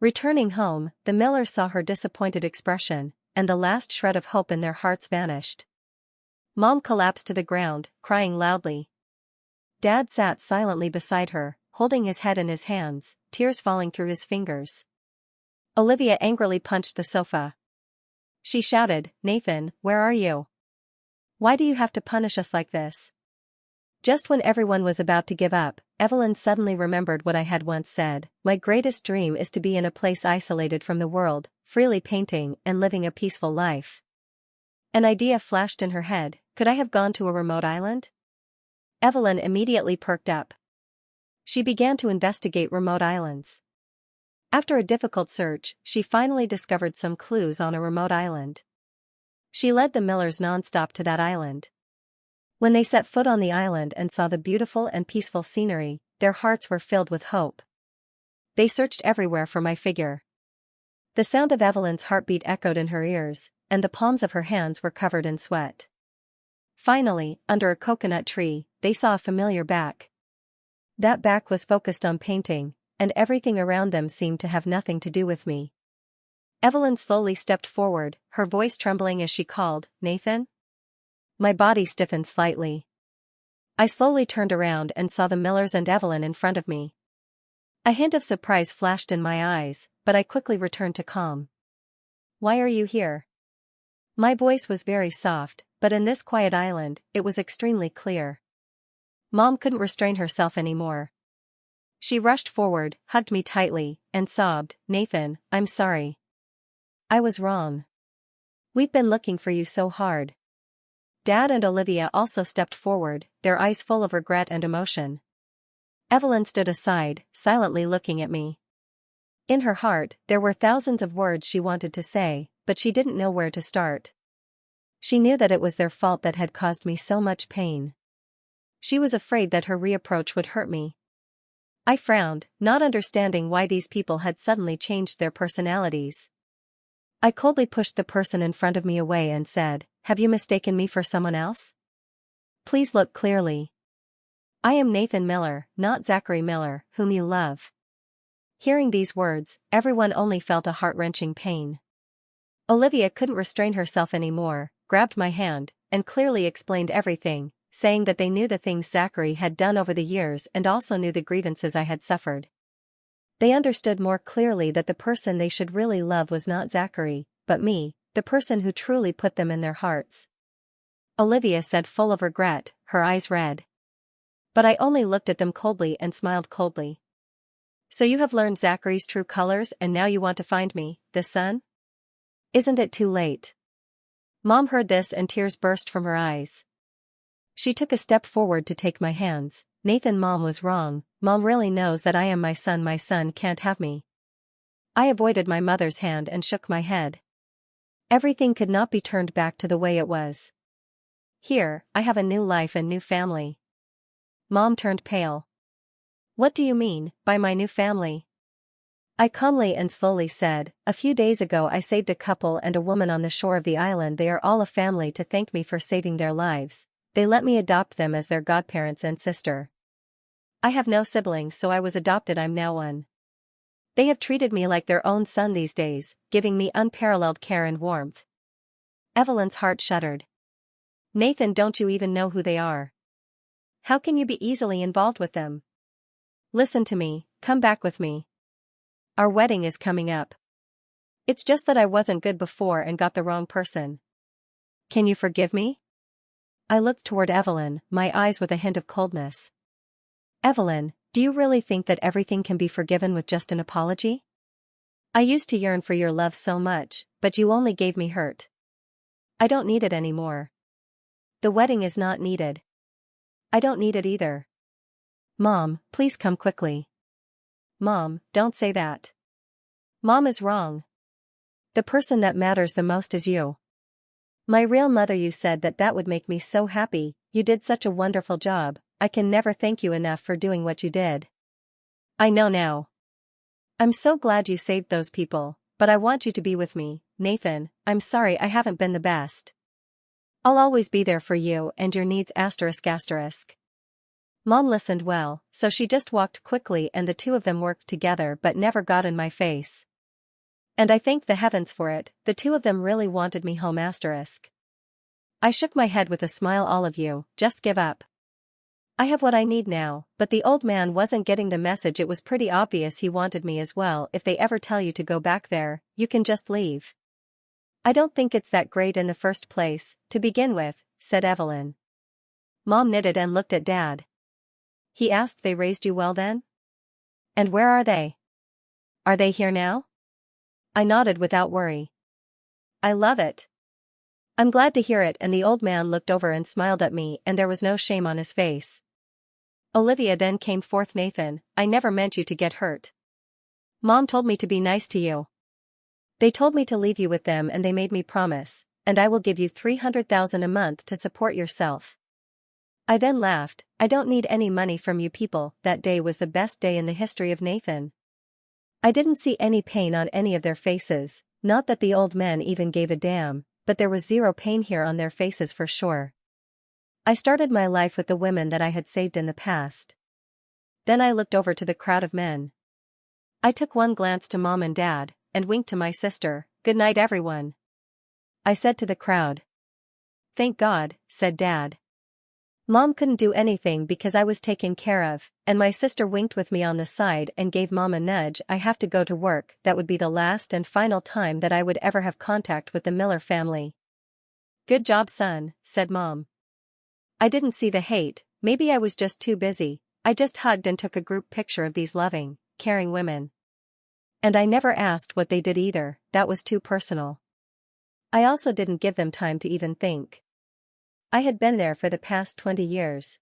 [SPEAKER 1] Returning home, the Millers saw her disappointed expression, and the last shred of hope in their hearts vanished. Mom collapsed to the ground, crying loudly. Dad sat silently beside her, holding his head in his hands, tears falling through his fingers. Olivia angrily punched the sofa. She shouted, Nathan, where are you? Why do you have to punish us like this? Just when everyone was about to give up, Evelyn suddenly remembered what I had once said, my greatest dream is to be in a place isolated from the world, freely painting and living a peaceful life. An idea flashed in her head, could I have gone to a remote island? Evelyn immediately perked up. She began to investigate remote islands. After a difficult search, she finally discovered some clues on a remote island. She led the Millers nonstop to that island. When they set foot on the island and saw the beautiful and peaceful scenery, their hearts were filled with hope. They searched everywhere for my figure. The sound of Evelyn's heartbeat echoed in her ears, and the palms of her hands were covered in sweat. Finally, under a coconut tree, they saw a familiar back. That back was focused on painting, and everything around them seemed to have nothing to do with me. Evelyn slowly stepped forward, her voice trembling as she called, "Nathan?" My body stiffened slightly. I slowly turned around and saw the Millers and Evelyn in front of me. A hint of surprise flashed in my eyes, but I quickly returned to calm. "Why are you here?" My voice was very soft, but in this quiet island, it was extremely clear. Mom couldn't restrain herself anymore. She rushed forward, hugged me tightly, and sobbed, "Nathan, I'm sorry. I was wrong. We've been looking for you so hard." Dad and Olivia also stepped forward, their eyes full of regret and emotion. Evelyn stood aside, silently looking at me. In her heart, there were thousands of words she wanted to say, but she didn't know where to start. She knew that it was their fault that had caused me so much pain. She was afraid that her reapproach would hurt me. I frowned, not understanding why these people had suddenly changed their personalities. I coldly pushed the person in front of me away and said, "Have you mistaken me for someone else? Please look clearly. I am Nathan Miller, not Zachary Miller, whom you love." Hearing these words, everyone only felt a heart-wrenching pain. Olivia couldn't restrain herself anymore, grabbed my hand, and clearly explained everything, saying that they knew the things Zachary had done over the years and also knew the grievances I had suffered. They understood more clearly that the person they should really love was not Zachary, but me, the person who truly put them in their hearts. Olivia said, full of regret, her eyes red. But I only looked at them coldly and smiled coldly. "So you have learned Zachary's true colors and now you want to find me, the son? Isn't it too late?" Mom heard this and tears burst from her eyes. She took a step forward to take my hands. "Nathan, Mom was wrong. Mom really knows that I am my son. My son can't have me." I avoided my mother's hand and shook my head. Everything could not be turned back to the way it was. Here, I have a new life and new family. Mom turned pale. "What do you mean, by my new family?" I calmly and slowly said, "A few days ago I saved a couple and a woman on the shore of the island. They are all a family to thank me for saving their lives. They let me adopt them as their godparents and sister. I have no siblings, so I was adopted. I'm now one. They have treated me like their own son these days, giving me unparalleled care and warmth." Evelyn's heart shuddered. "Nathan, don't you even know who they are? How can you be easily involved with them? Listen to me, come back with me. Our wedding is coming up. It's just that I wasn't good before and got the wrong person. Can you forgive me?" I looked toward Evelyn, my eyes with a hint of coldness. "Evelyn, do you really think that everything can be forgiven with just an apology? I used to yearn for your love so much, but you only gave me hurt. I don't need it anymore. The wedding is not needed. I don't need it either. Mom, please come quickly." "Mom, don't say that. Mom is wrong. The person that matters the most is you. My real mother. You said that that would make me so happy. You did such a wonderful job. I can never thank you enough for doing what you did. I know now. I'm so glad you saved those people, but I want you to be with me, Nathan. I'm sorry I haven't been the best. I'll always be there for you and your needs. ****. Mom listened well, so she just walked quickly and the two of them worked together but never got in my face. And I thank the heavens for it. The two of them really wanted me home. ***. I shook my head with a smile. "All of you, just give up. I have what I need now." But the old man wasn't getting the message. It was pretty obvious he wanted me as well. "If they ever tell you to go back there, you can just leave. I don't think it's that great in the first place, to begin with," said Evelyn. Mom knitted and looked at Dad. He asked, "They raised you well then? And where are they? Are they here now?" I nodded without worry. "I love it. I'm glad to hear it." And the old man looked over and smiled at me, and there was no shame on his face. Olivia then came forth. "Nathan, I never meant you to get hurt. Mom told me to be nice to you. They told me to leave you with them and they made me promise, and I will give you 300,000 a month to support yourself." I then laughed. "I don't need any money from you people." That day was the best day in the history of Nathan. I didn't see any pain on any of their faces, not that the old men even gave a damn, but there was zero pain here on their faces for sure. I started my life with the women that I had saved in the past. Then I looked over to the crowd of men. I took one glance to Mom and Dad, and winked to my sister. "Good night, everyone," I said to the crowd. "Thank God," said Dad. Mom couldn't do anything because I was taken care of, and my sister winked with me on the side and gave Mom a nudge. "I have to go to work." That would be the last and final time that I would ever have contact with the Miller family. "Good job, son," said Mom. I didn't see the hate, maybe I was just too busy. I just hugged and took a group picture of these loving, caring women. And I never asked what they did either, that was too personal. I also didn't give them time to even think. I had been there for the past 20 years.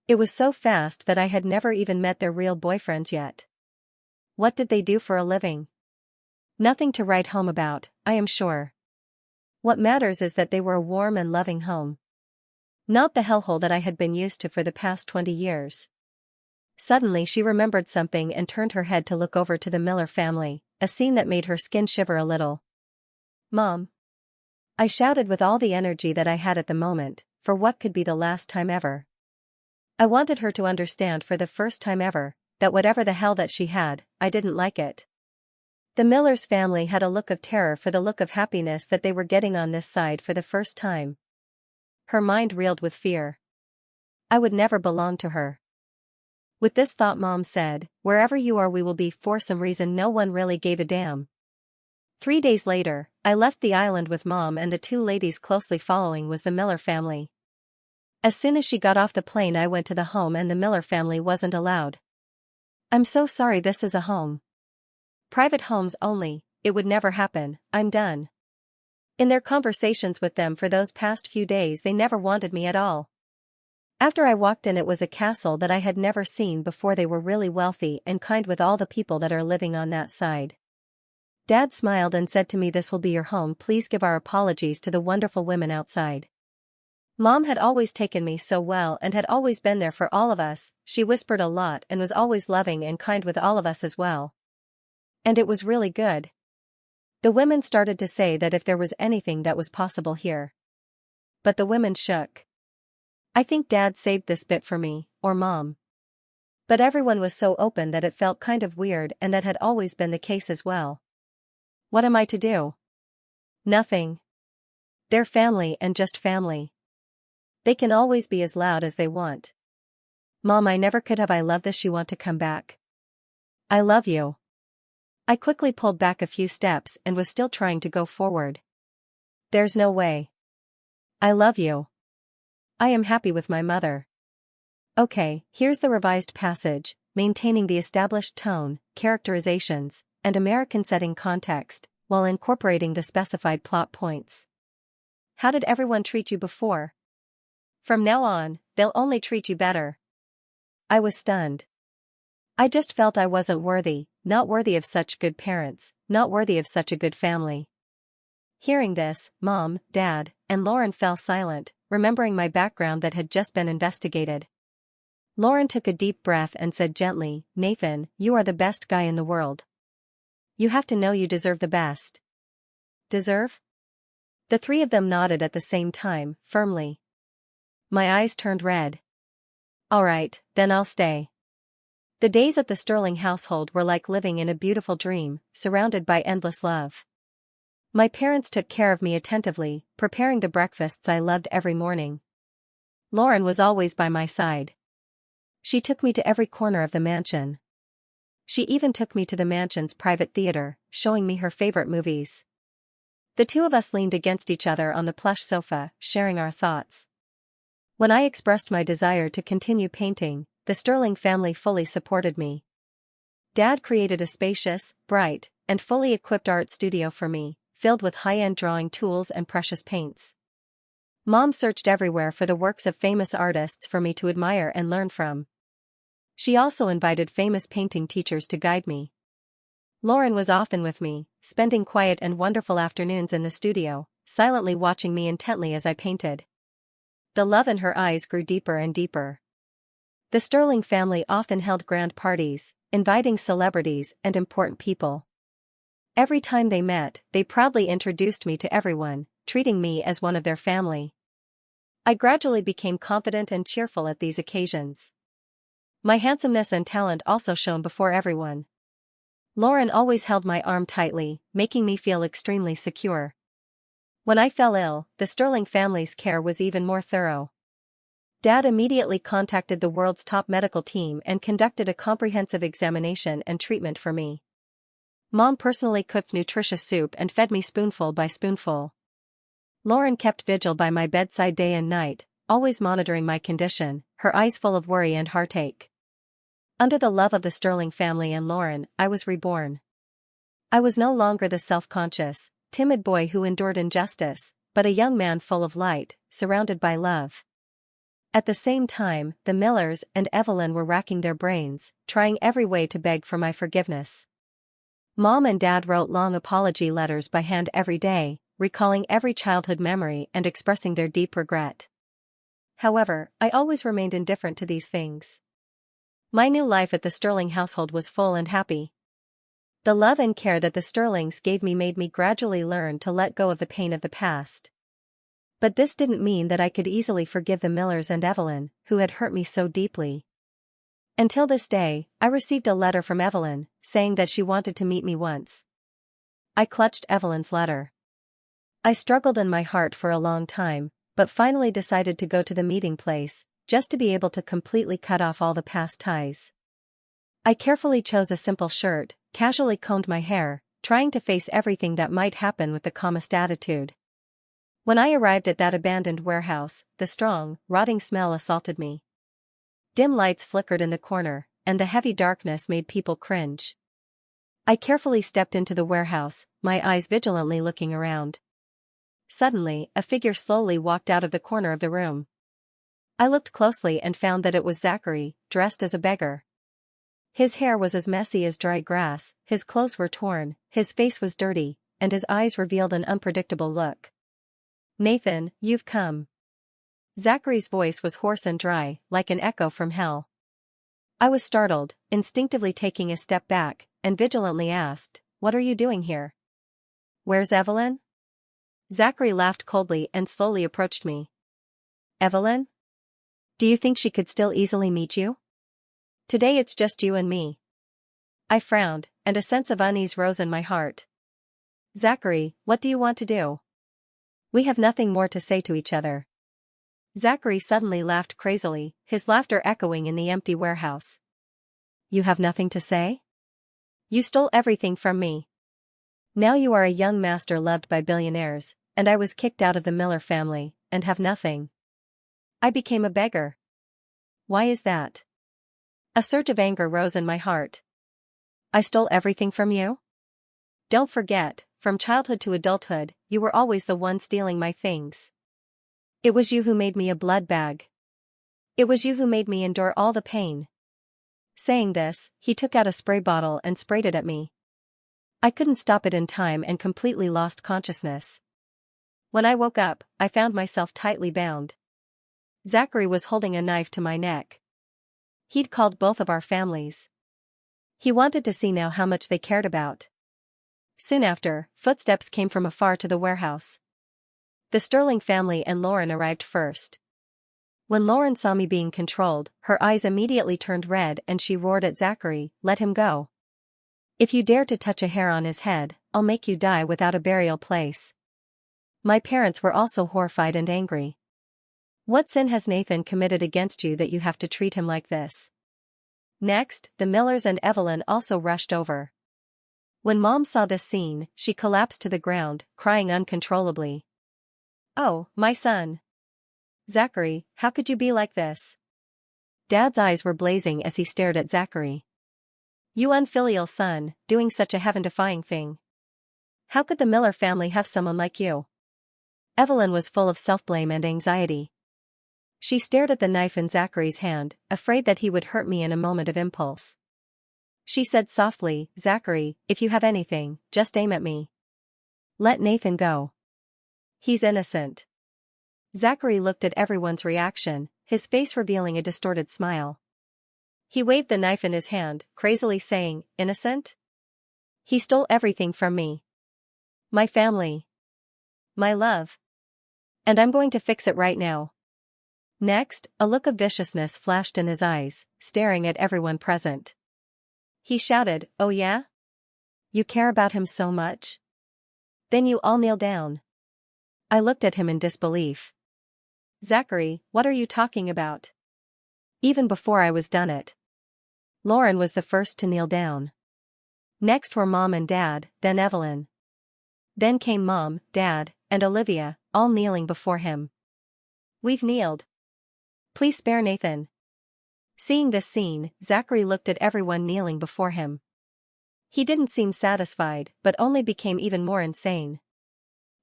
[SPEAKER 1] It was so fast that I had never even met their real boyfriends yet. What did they do for a living? Nothing to write home about, I am sure. What matters is that they were a warm and loving home. Not the hellhole that I had been used to for the past 20 years. Suddenly she remembered something and turned her head to look over to the Miller family, a scene that made her skin shiver a little. "Mom!" I shouted with all the energy that I had at the moment, for what could be the last time ever. I wanted her to understand for the first time ever, that whatever the hell that she had, I didn't like it. The Miller's family had a look of terror for the look of happiness that they were getting on this side for the first time. Her mind reeled with fear. I would never belong to her. With this thought Mom said, "Wherever you are we will be." For some reason no one really gave a damn. 3 days later, I left the island with Mom, and the two ladies closely following was the Miller family. As soon as she got off the plane I went to the home and the Miller family wasn't allowed. "I'm so sorry, this is a home. Private homes only, it would never happen, I'm done." In their conversations with them for those past few days they never wanted me at all. After I walked in it was a castle that I had never seen before. They were really wealthy and kind with all the people that are living on that side. Dad smiled and said to me, "This will be your home, please give our apologies to the wonderful women outside." Mom had always taken me so well and had always been there for all of us. She whispered a lot and was always loving and kind with all of us as well. And it was really good. The women started to say that if there was anything that was possible here. But the women shook. I think Dad saved this bit for me, or Mom. But everyone was so open that it felt kind of weird, and that had always been the case as well. What am I to do? Nothing. They're family and just family. They can always be as loud as they want. "Mom, I never could have. I love this. You want to come back?" "I love you." I quickly pulled back a few steps and was still trying to go forward. "There's no way." "I love you. I am happy with my mother." Okay, here's the revised passage, maintaining the established tone, characterizations, and American setting context, while incorporating the specified plot points. How did everyone treat you before? From now on, they'll only treat you better. I was stunned. I just felt I wasn't worthy, not worthy of such good parents, not worthy of such a good family. Hearing this, Mom, Dad, and Lauren fell silent, remembering my background that had just been investigated. Lauren took a deep breath and said gently, "Nathan, you are the best guy in the world. You have to know you deserve the best." Deserve? The three of them nodded at the same time, firmly. My eyes turned red. All right, then I'll stay. The days at the Sterling household were like living in a beautiful dream, surrounded by endless love. My parents took care of me attentively, preparing the breakfasts I loved every morning. Lauren was always by my side. She took me to every corner of the mansion. She even took me to the mansion's private theater, showing me her favorite movies. The two of us leaned against each other on the plush sofa, sharing our thoughts. When I expressed my desire to continue painting, the Sterling family fully supported me. Dad created a spacious, bright, and fully equipped art studio for me, filled with high-end drawing tools and precious paints. Mom searched everywhere for the works of famous artists for me to admire and learn from. She also invited famous painting teachers to guide me. Lauren was often with me, spending quiet and wonderful afternoons in the studio, silently watching me intently as I painted. The love in her eyes grew deeper and deeper. The Sterling family often held grand parties, inviting celebrities and important people. Every time they met, they proudly introduced me to everyone, treating me as one of their family. I gradually became confident and cheerful at these occasions. My handsomeness and talent also shone before everyone. Lauren always held my arm tightly, making me feel extremely secure. When I fell ill, the Sterling family's care was even more thorough. Dad immediately contacted the world's top medical team and conducted a comprehensive examination and treatment for me. Mom personally cooked nutritious soup and fed me spoonful by spoonful. Lauren kept vigil by my bedside day and night, always monitoring my condition, her eyes full of worry and heartache. Under the love of the Sterling family and Lauren, I was reborn. I was no longer the self-conscious, timid boy who endured injustice, but a young man full of light, surrounded by love. At the same time, the Millers and Evelyn were racking their brains, trying every way to beg for my forgiveness. Mom and Dad wrote long apology letters by hand every day, recalling every childhood memory and expressing their deep regret. However, I always remained indifferent to these things. My new life at the Sterling household was full and happy. The love and care that the Sterlings gave me made me gradually learn to let go of the pain of the past. But this didn't mean that I could easily forgive the Millers and Evelyn, who had hurt me so deeply. Until this day, I received a letter from Evelyn, saying that she wanted to meet me once. I clutched Evelyn's letter. I struggled in my heart for a long time, but finally decided to go to the meeting place, just to be able to completely cut off all the past ties. I carefully chose a simple shirt, casually combed my hair, trying to face everything that might happen with the calmest attitude. When I arrived at that abandoned warehouse, the strong, rotting smell assaulted me. Dim lights flickered in the corner, and the heavy darkness made people cringe. I carefully stepped into the warehouse, my eyes vigilantly looking around. Suddenly, a figure slowly walked out of the corner of the room. I looked closely and found that it was Zachary, dressed as a beggar. His hair was as messy as dry grass, his clothes were torn, his face was dirty, and his eyes revealed an unpredictable look. "Nathan, you've come." Zachary's voice was hoarse and dry, like an echo from hell. I was startled, instinctively taking a step back, and vigilantly asked, "What are you doing here? Where's Evelyn?" Zachary laughed coldly and slowly approached me. "Evelyn? Do you think she could still easily meet you? Today it's just you and me." I frowned, and a sense of unease rose in my heart. "Zachary, what do you want to do? We have nothing more to say to each other." Zachary suddenly laughed crazily, his laughter echoing in the empty warehouse. "You have nothing to say? You stole everything from me. Now you are a young master loved by billionaires, and I was kicked out of the Miller family, and have nothing. I became a beggar. Why is that?" A surge of anger rose in my heart. "I stole everything from you? Don't forget, from childhood to adulthood, you were always the one stealing my things. It was you who made me a blood bag. It was you who made me endure all the pain." Saying this, he took out a spray bottle and sprayed it at me. I couldn't stop it in time and completely lost consciousness. When I woke up, I found myself tightly bound. Zachary was holding a knife to my neck. He'd called both of our families. He wanted to see now how much they cared about. Soon after, footsteps came from afar to the warehouse. The Sterling family and Lauren arrived first. When Lauren saw me being controlled, her eyes immediately turned red and she roared at Zachary, "Let him go. If you dare to touch a hair on his head, I'll make you die without a burial place." My parents were also horrified and angry. "What sin has Nathan committed against you that you have to treat him like this?" Next, the Millers and Evelyn also rushed over. When Mom saw this scene, she collapsed to the ground, crying uncontrollably. "Oh, my son. Zachary, how could you be like this?" Dad's eyes were blazing as he stared at Zachary. "You unfilial son, doing such a heaven-defying thing. How could the Miller family have someone like you?" Evelyn was full of self-blame and anxiety. She stared at the knife in Zachary's hand, afraid that he would hurt me in a moment of impulse. She said softly, "Zachary, if you have anything, just aim at me. Let Nathan go. He's innocent." Zachary looked at everyone's reaction, his face revealing a distorted smile. He waved the knife in his hand, crazily saying, "Innocent? He stole everything from me. My family. My love. And I'm going to fix it right now." Next, a look of viciousness flashed in his eyes, staring at everyone present. He shouted, "Oh yeah? You care about him so much? Then you all kneel down." I looked at him in disbelief. "Zachary, what are you talking about?" Even before I was done it. Lauren was the first to kneel down. Next were Mom and Dad, then Evelyn. Then came Mom, Dad, and Olivia, all kneeling before him. "We've kneeled. Please spare Nathan." Seeing this scene, Zachary looked at everyone kneeling before him. He didn't seem satisfied, but only became even more insane.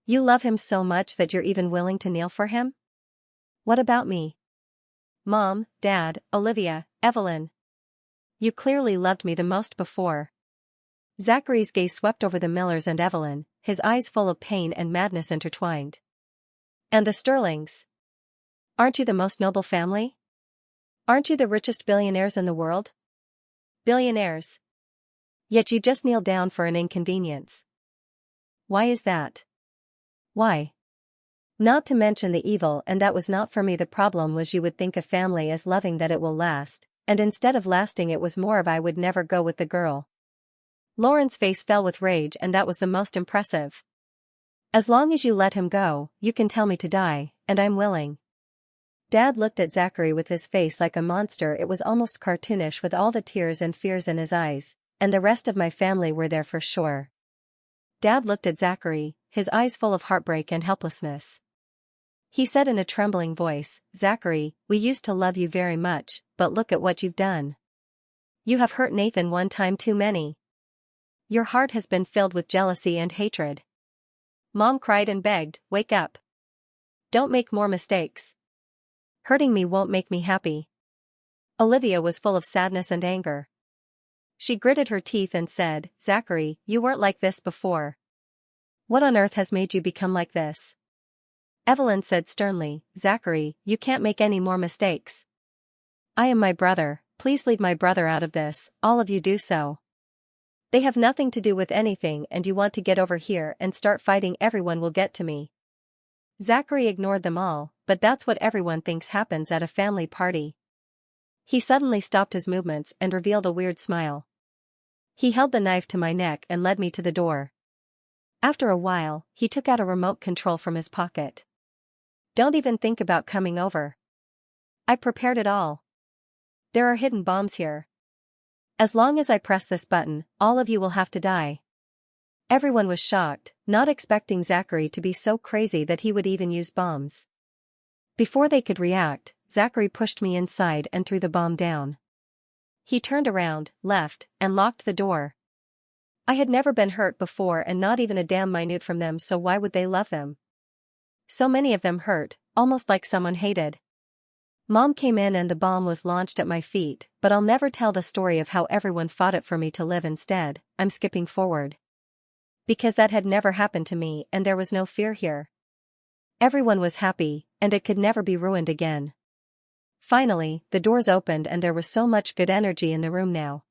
[SPEAKER 1] "You love him so much that you're even willing to kneel for him? What about me? Mom, Dad, Olivia, Evelyn. You clearly loved me the most before." Zachary's gaze swept over the Millers and Evelyn, his eyes full of pain and madness intertwined. "And the Sterlings? Aren't you the most noble family? Aren't you the richest billionaires in the world? Billionaires. Yet you just kneel down for an inconvenience. Why is that? Why? Not to mention the evil, and that was not for me. The problem was you would think a family is loving that it will last, and instead of lasting it was more of I would never go with the girl." Lauren's face fell with rage, and that was the most impressive. "As long as you let him go, you can tell me to die, and I'm willing." Dad looked at Zachary with his face like a monster. It was almost cartoonish with all the tears and fears in his eyes, and the rest of my family were there for sure. Dad looked at Zachary, his eyes full of heartbreak and helplessness. He said in a trembling voice, "Zachary, we used to love you very much, but look at what you've done. You have hurt Nathan one time too many. Your heart has been filled with jealousy and hatred." Mom cried and begged, "Wake up. Don't make more mistakes. Hurting me won't make me happy." Olivia was full of sadness and anger. She gritted her teeth and said, "Zachary, you weren't like this before. What on earth has made you become like this?" Evelyn said sternly, "Zachary, you can't make any more mistakes. I am my brother, please leave my brother out of this, all of you do so. They have nothing to do with anything, and you want to get over here and start fighting. Everyone will get to me." Zachary ignored them all, but that's what everyone thinks happens at a family party. He suddenly stopped his movements and revealed a weird smile. He held the knife to my neck and led me to the door. After a while, he took out a remote control from his pocket. "Don't even think about coming over. I prepared it all. There are hidden bombs here. As long as I press this button, all of you will have to die." Everyone was shocked, not expecting Zachary to be so crazy that he would even use bombs. Before they could react, Zachary pushed me inside and threw the bomb down. He turned around, left, and locked the door. I had never been hurt before, and not even a damn minute from them, so why would they love them? So many of them hurt, almost like someone hated. Mom came in and the bomb was launched at my feet, but I'll never tell the story of how everyone fought it for me to live. Instead, I'm skipping forward. Because that had never happened to me, and there was no fear here. Everyone was happy, and it could never be ruined again. Finally, the doors opened and there was so much good energy in the room now.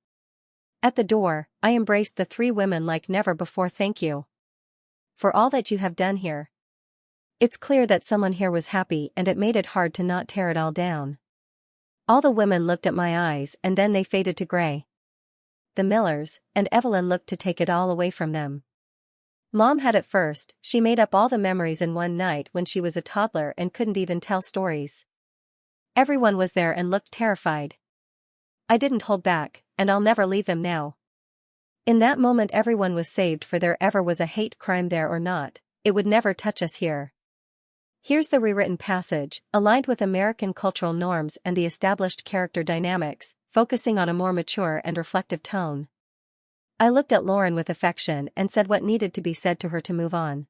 [SPEAKER 1] At the door, I embraced the three women like never before. "Thank you for all that you have done here. It's clear that someone here was happy, and it made it hard to not tear it all down." All the women looked at my eyes and then they faded to gray. The Millers and Evelyn looked to take it all away from them. Mom had it first. She made up all the memories in one night when she was a toddler and couldn't even tell stories. Everyone was there and looked terrified. I didn't hold back, and I'll never leave them now. In that moment everyone was saved, for there ever was a hate crime there or not, it would never touch us here. Here's the rewritten passage, aligned with American cultural norms and the established character dynamics, focusing on a more mature and reflective tone. I looked at Lauren with affection and said what needed to be said to her to move on.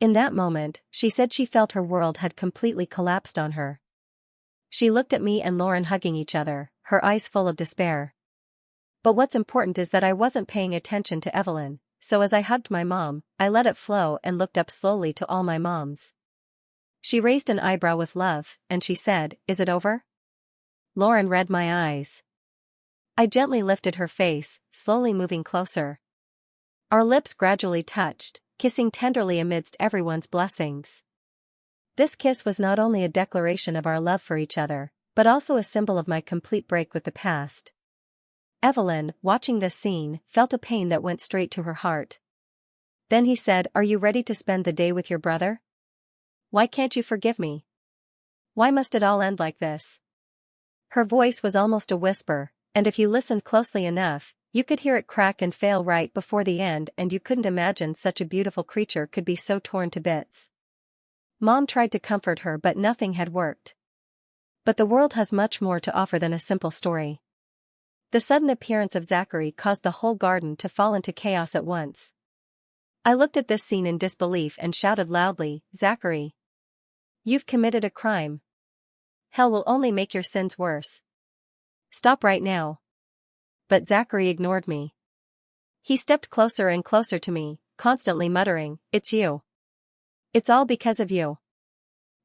[SPEAKER 1] In that moment, she said she felt her world had completely collapsed on her. She looked at me and Lauren hugging each other, her eyes full of despair. But what's important is that I wasn't paying attention to Evelyn, so as I hugged my mom, I let it flow and looked up slowly to all my moms. She raised an eyebrow with love, and she said, "Is it over?" Lauren read my eyes. I gently lifted her face, slowly moving closer. Our lips gradually touched, kissing tenderly amidst everyone's blessings. This kiss was not only a declaration of our love for each other, but also a symbol of my complete break with the past. Evelyn, watching this scene, felt a pain that went straight to her heart. Then he said, "Are you ready to spend the day with your brother? Why can't you forgive me? Why must it all end like this?" Her voice was almost a whisper, and if you listened closely enough, you could hear it crack and fail right before the end, and you couldn't imagine such a beautiful creature could be so torn to bits. Mom tried to comfort her, but nothing had worked. But the world has much more to offer than a simple story. The sudden appearance of Zachary caused the whole garden to fall into chaos at once. I looked at this scene in disbelief and shouted loudly, "Zachary! You've committed a crime. Hell will only make your sins worse. Stop right now." But Zachary ignored me. He stepped closer and closer to me, constantly muttering, "It's you. It's all because of you.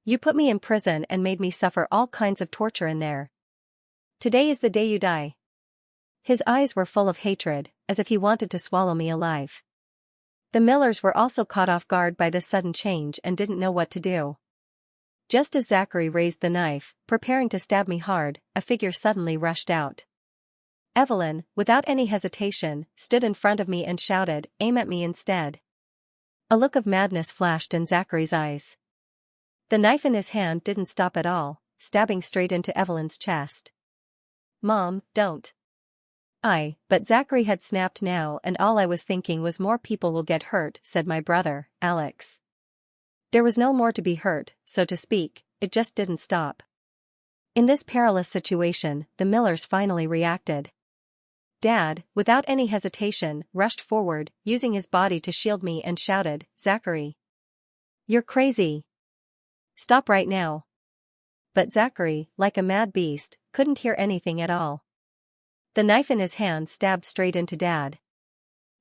[SPEAKER 1] You put me in prison and made me suffer all kinds of torture in there. Today is the day you die." His eyes were full of hatred, as if he wanted to swallow me alive. The Millers were also caught off guard by this sudden change and didn't know what to do. Just as Zachary raised the knife, preparing to stab me hard, a figure suddenly rushed out. Evelyn, without any hesitation, stood in front of me and shouted, "Aim at me instead." A look of madness flashed in Zachary's eyes. The knife in his hand didn't stop at all, stabbing straight into Evelyn's chest. "Mom, don't." But Zachary had snapped now, and all I was thinking was more people will get hurt, said my brother, Alex. There was no more to be hurt, so to speak, it just didn't stop. In this perilous situation, the Millers finally reacted. Dad, without any hesitation, rushed forward, using his body to shield me and shouted, "Zachary! You're crazy! Stop right now." But Zachary, like a mad beast, couldn't hear anything at all. The knife in his hand stabbed straight into Dad.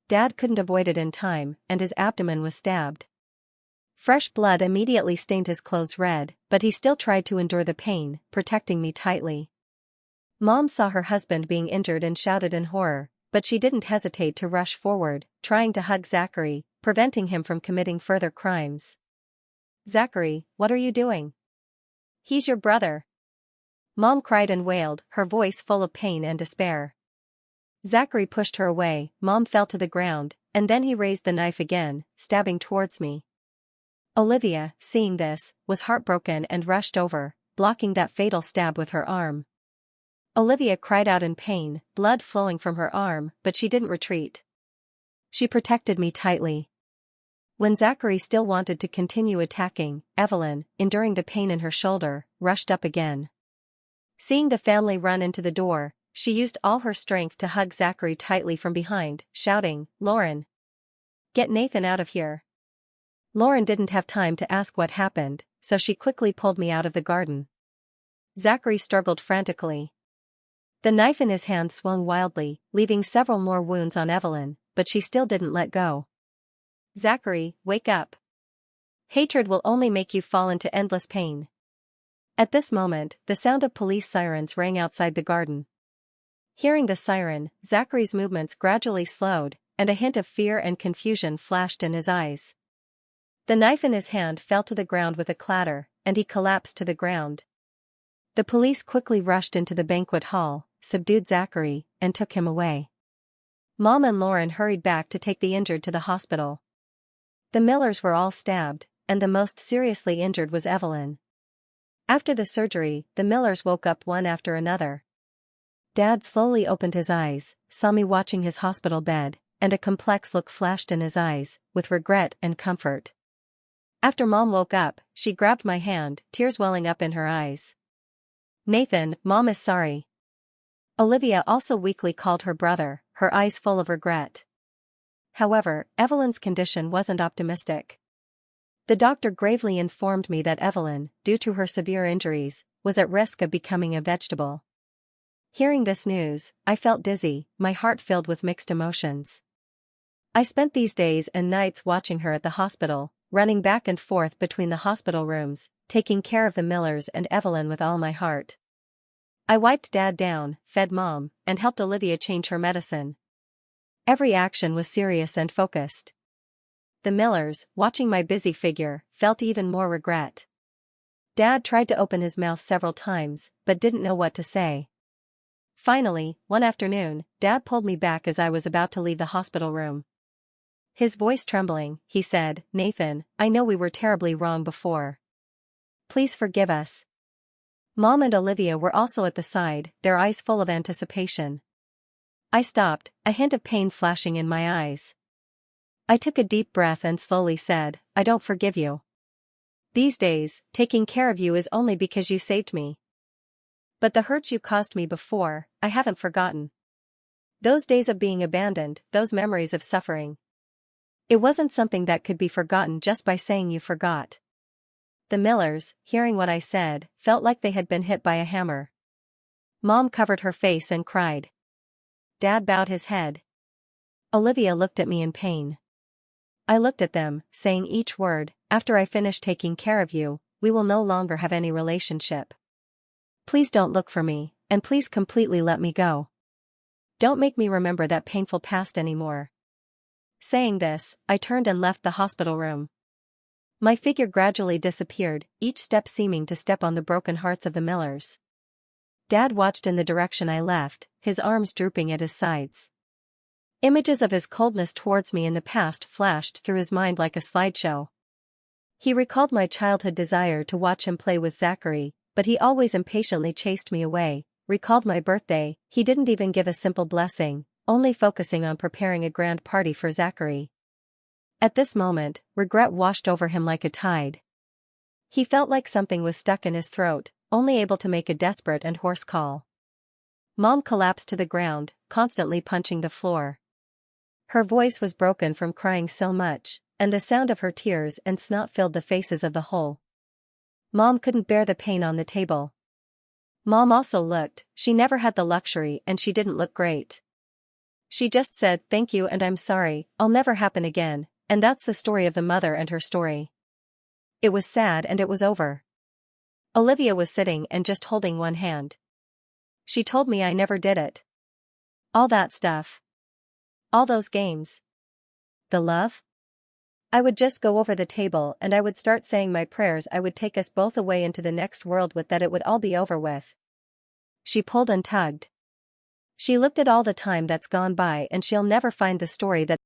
[SPEAKER 1] Dad couldn't avoid it in time, and his abdomen was stabbed. Fresh blood immediately stained his clothes red, but he still tried to endure the pain, protecting me tightly. Mom saw her husband being injured and shouted in horror, but she didn't hesitate to rush forward, trying to hug Zachary, preventing him from committing further crimes. "Zachary, what are you doing? He's your brother." Mom cried and wailed, her voice full of pain and despair. Zachary pushed her away, Mom fell to the ground, and then he raised the knife again, stabbing towards me. Olivia, seeing this, was heartbroken and rushed over, blocking that fatal stab with her arm. Olivia cried out in pain, blood flowing from her arm, but she didn't retreat. She protected me tightly. When Zachary still wanted to continue attacking, Evelyn, enduring the pain in her shoulder, rushed up again. Seeing the family run into the door, she used all her strength to hug Zachary tightly from behind, shouting, "Lauren! Get Nathan out of here." Lauren didn't have time to ask what happened, so she quickly pulled me out of the garden. Zachary struggled frantically. The knife in his hand swung wildly, leaving several more wounds on Evelyn, but she still didn't let go. "Zachary, wake up. Hatred will only make you fall into endless pain." At this moment, the sound of police sirens rang outside the garden. Hearing the siren, Zachary's movements gradually slowed, and a hint of fear and confusion flashed in his eyes. The knife in his hand fell to the ground with a clatter, and he collapsed to the ground. The police quickly rushed into the banquet hall, subdued Zachary, and took him away. Mom and Lauren hurried back to take the injured to the hospital. The Millers were all stabbed, and the most seriously injured was Evelyn. After the surgery, the Millers woke up one after another. Dad slowly opened his eyes, saw me watching his hospital bed, and a complex look flashed in his eyes, with regret and comfort. After Mom woke up, she grabbed my hand, tears welling up in her eyes. "Nathan, Mom is sorry." Olivia also weakly called her brother, her eyes full of regret. However, Evelyn's condition wasn't optimistic. The doctor gravely informed me that Evelyn, due to her severe injuries, was at risk of becoming a vegetable. Hearing this news, I felt dizzy, my heart filled with mixed emotions. I spent these days and nights watching her at the hospital, running back and forth between the hospital rooms, taking care of the Millers and Evelyn with all my heart. I wiped Dad down, fed Mom, and helped Olivia change her medicine. Every action was serious and focused. The Millers, watching my busy figure, felt even more regret. Dad tried to open his mouth several times, but didn't know what to say. Finally, one afternoon, Dad pulled me back as I was about to leave the hospital room. His voice trembling, he said, "Nathan, I know we were terribly wrong before. Please forgive us." Mom and Olivia were also at the side, their eyes full of anticipation. I stopped, a hint of pain flashing in my eyes. I took a deep breath and slowly said, "I don't forgive you. These days, taking care of you is only because you saved me. But the hurts you caused me before, I haven't forgotten. Those days of being abandoned, those memories of suffering. It wasn't something that could be forgotten just by saying you forgot." The Millers, hearing what I said, felt like they had been hit by a hammer. Mom covered her face and cried. Dad bowed his head. Olivia looked at me in pain. I looked at them, saying each word, "After I finish taking care of you, we will no longer have any relationship. Please don't look for me, and please completely let me go. Don't make me remember that painful past anymore." Saying this, I turned and left the hospital room. My figure gradually disappeared, each step seeming to step on the broken hearts of the Millers. Dad watched in the direction I left, his arms drooping at his sides. Images of his coldness towards me in the past flashed through his mind like a slideshow. He recalled my childhood desire to watch him play with Zachary, but he always impatiently chased me away. Recalled my birthday, he didn't even give a simple blessing, only focusing on preparing a grand party for Zachary. At this moment, regret washed over him like a tide. He felt like something was stuck in his throat, only able to make a desperate and hoarse call. Mom collapsed to the ground, constantly punching the floor. Her voice was broken from crying so much, and the sound of her tears and snot filled the faces of the whole. Mom couldn't bear the pain on the table. Mom also looked, she never had the luxury and she didn't look great. She just said, "Thank you and I'm sorry, I'll never happen again," and that's the story of the mother and her story. It was sad and it was over. Olivia was sitting and just holding one hand. She told me I never did it. All that stuff. All those games. The love? I would just go over the table and I would start saying my prayers. I would take us both away into the next world with that it would all be over with. She pulled and tugged. She looked at all the time that's gone by and she'll never find the story that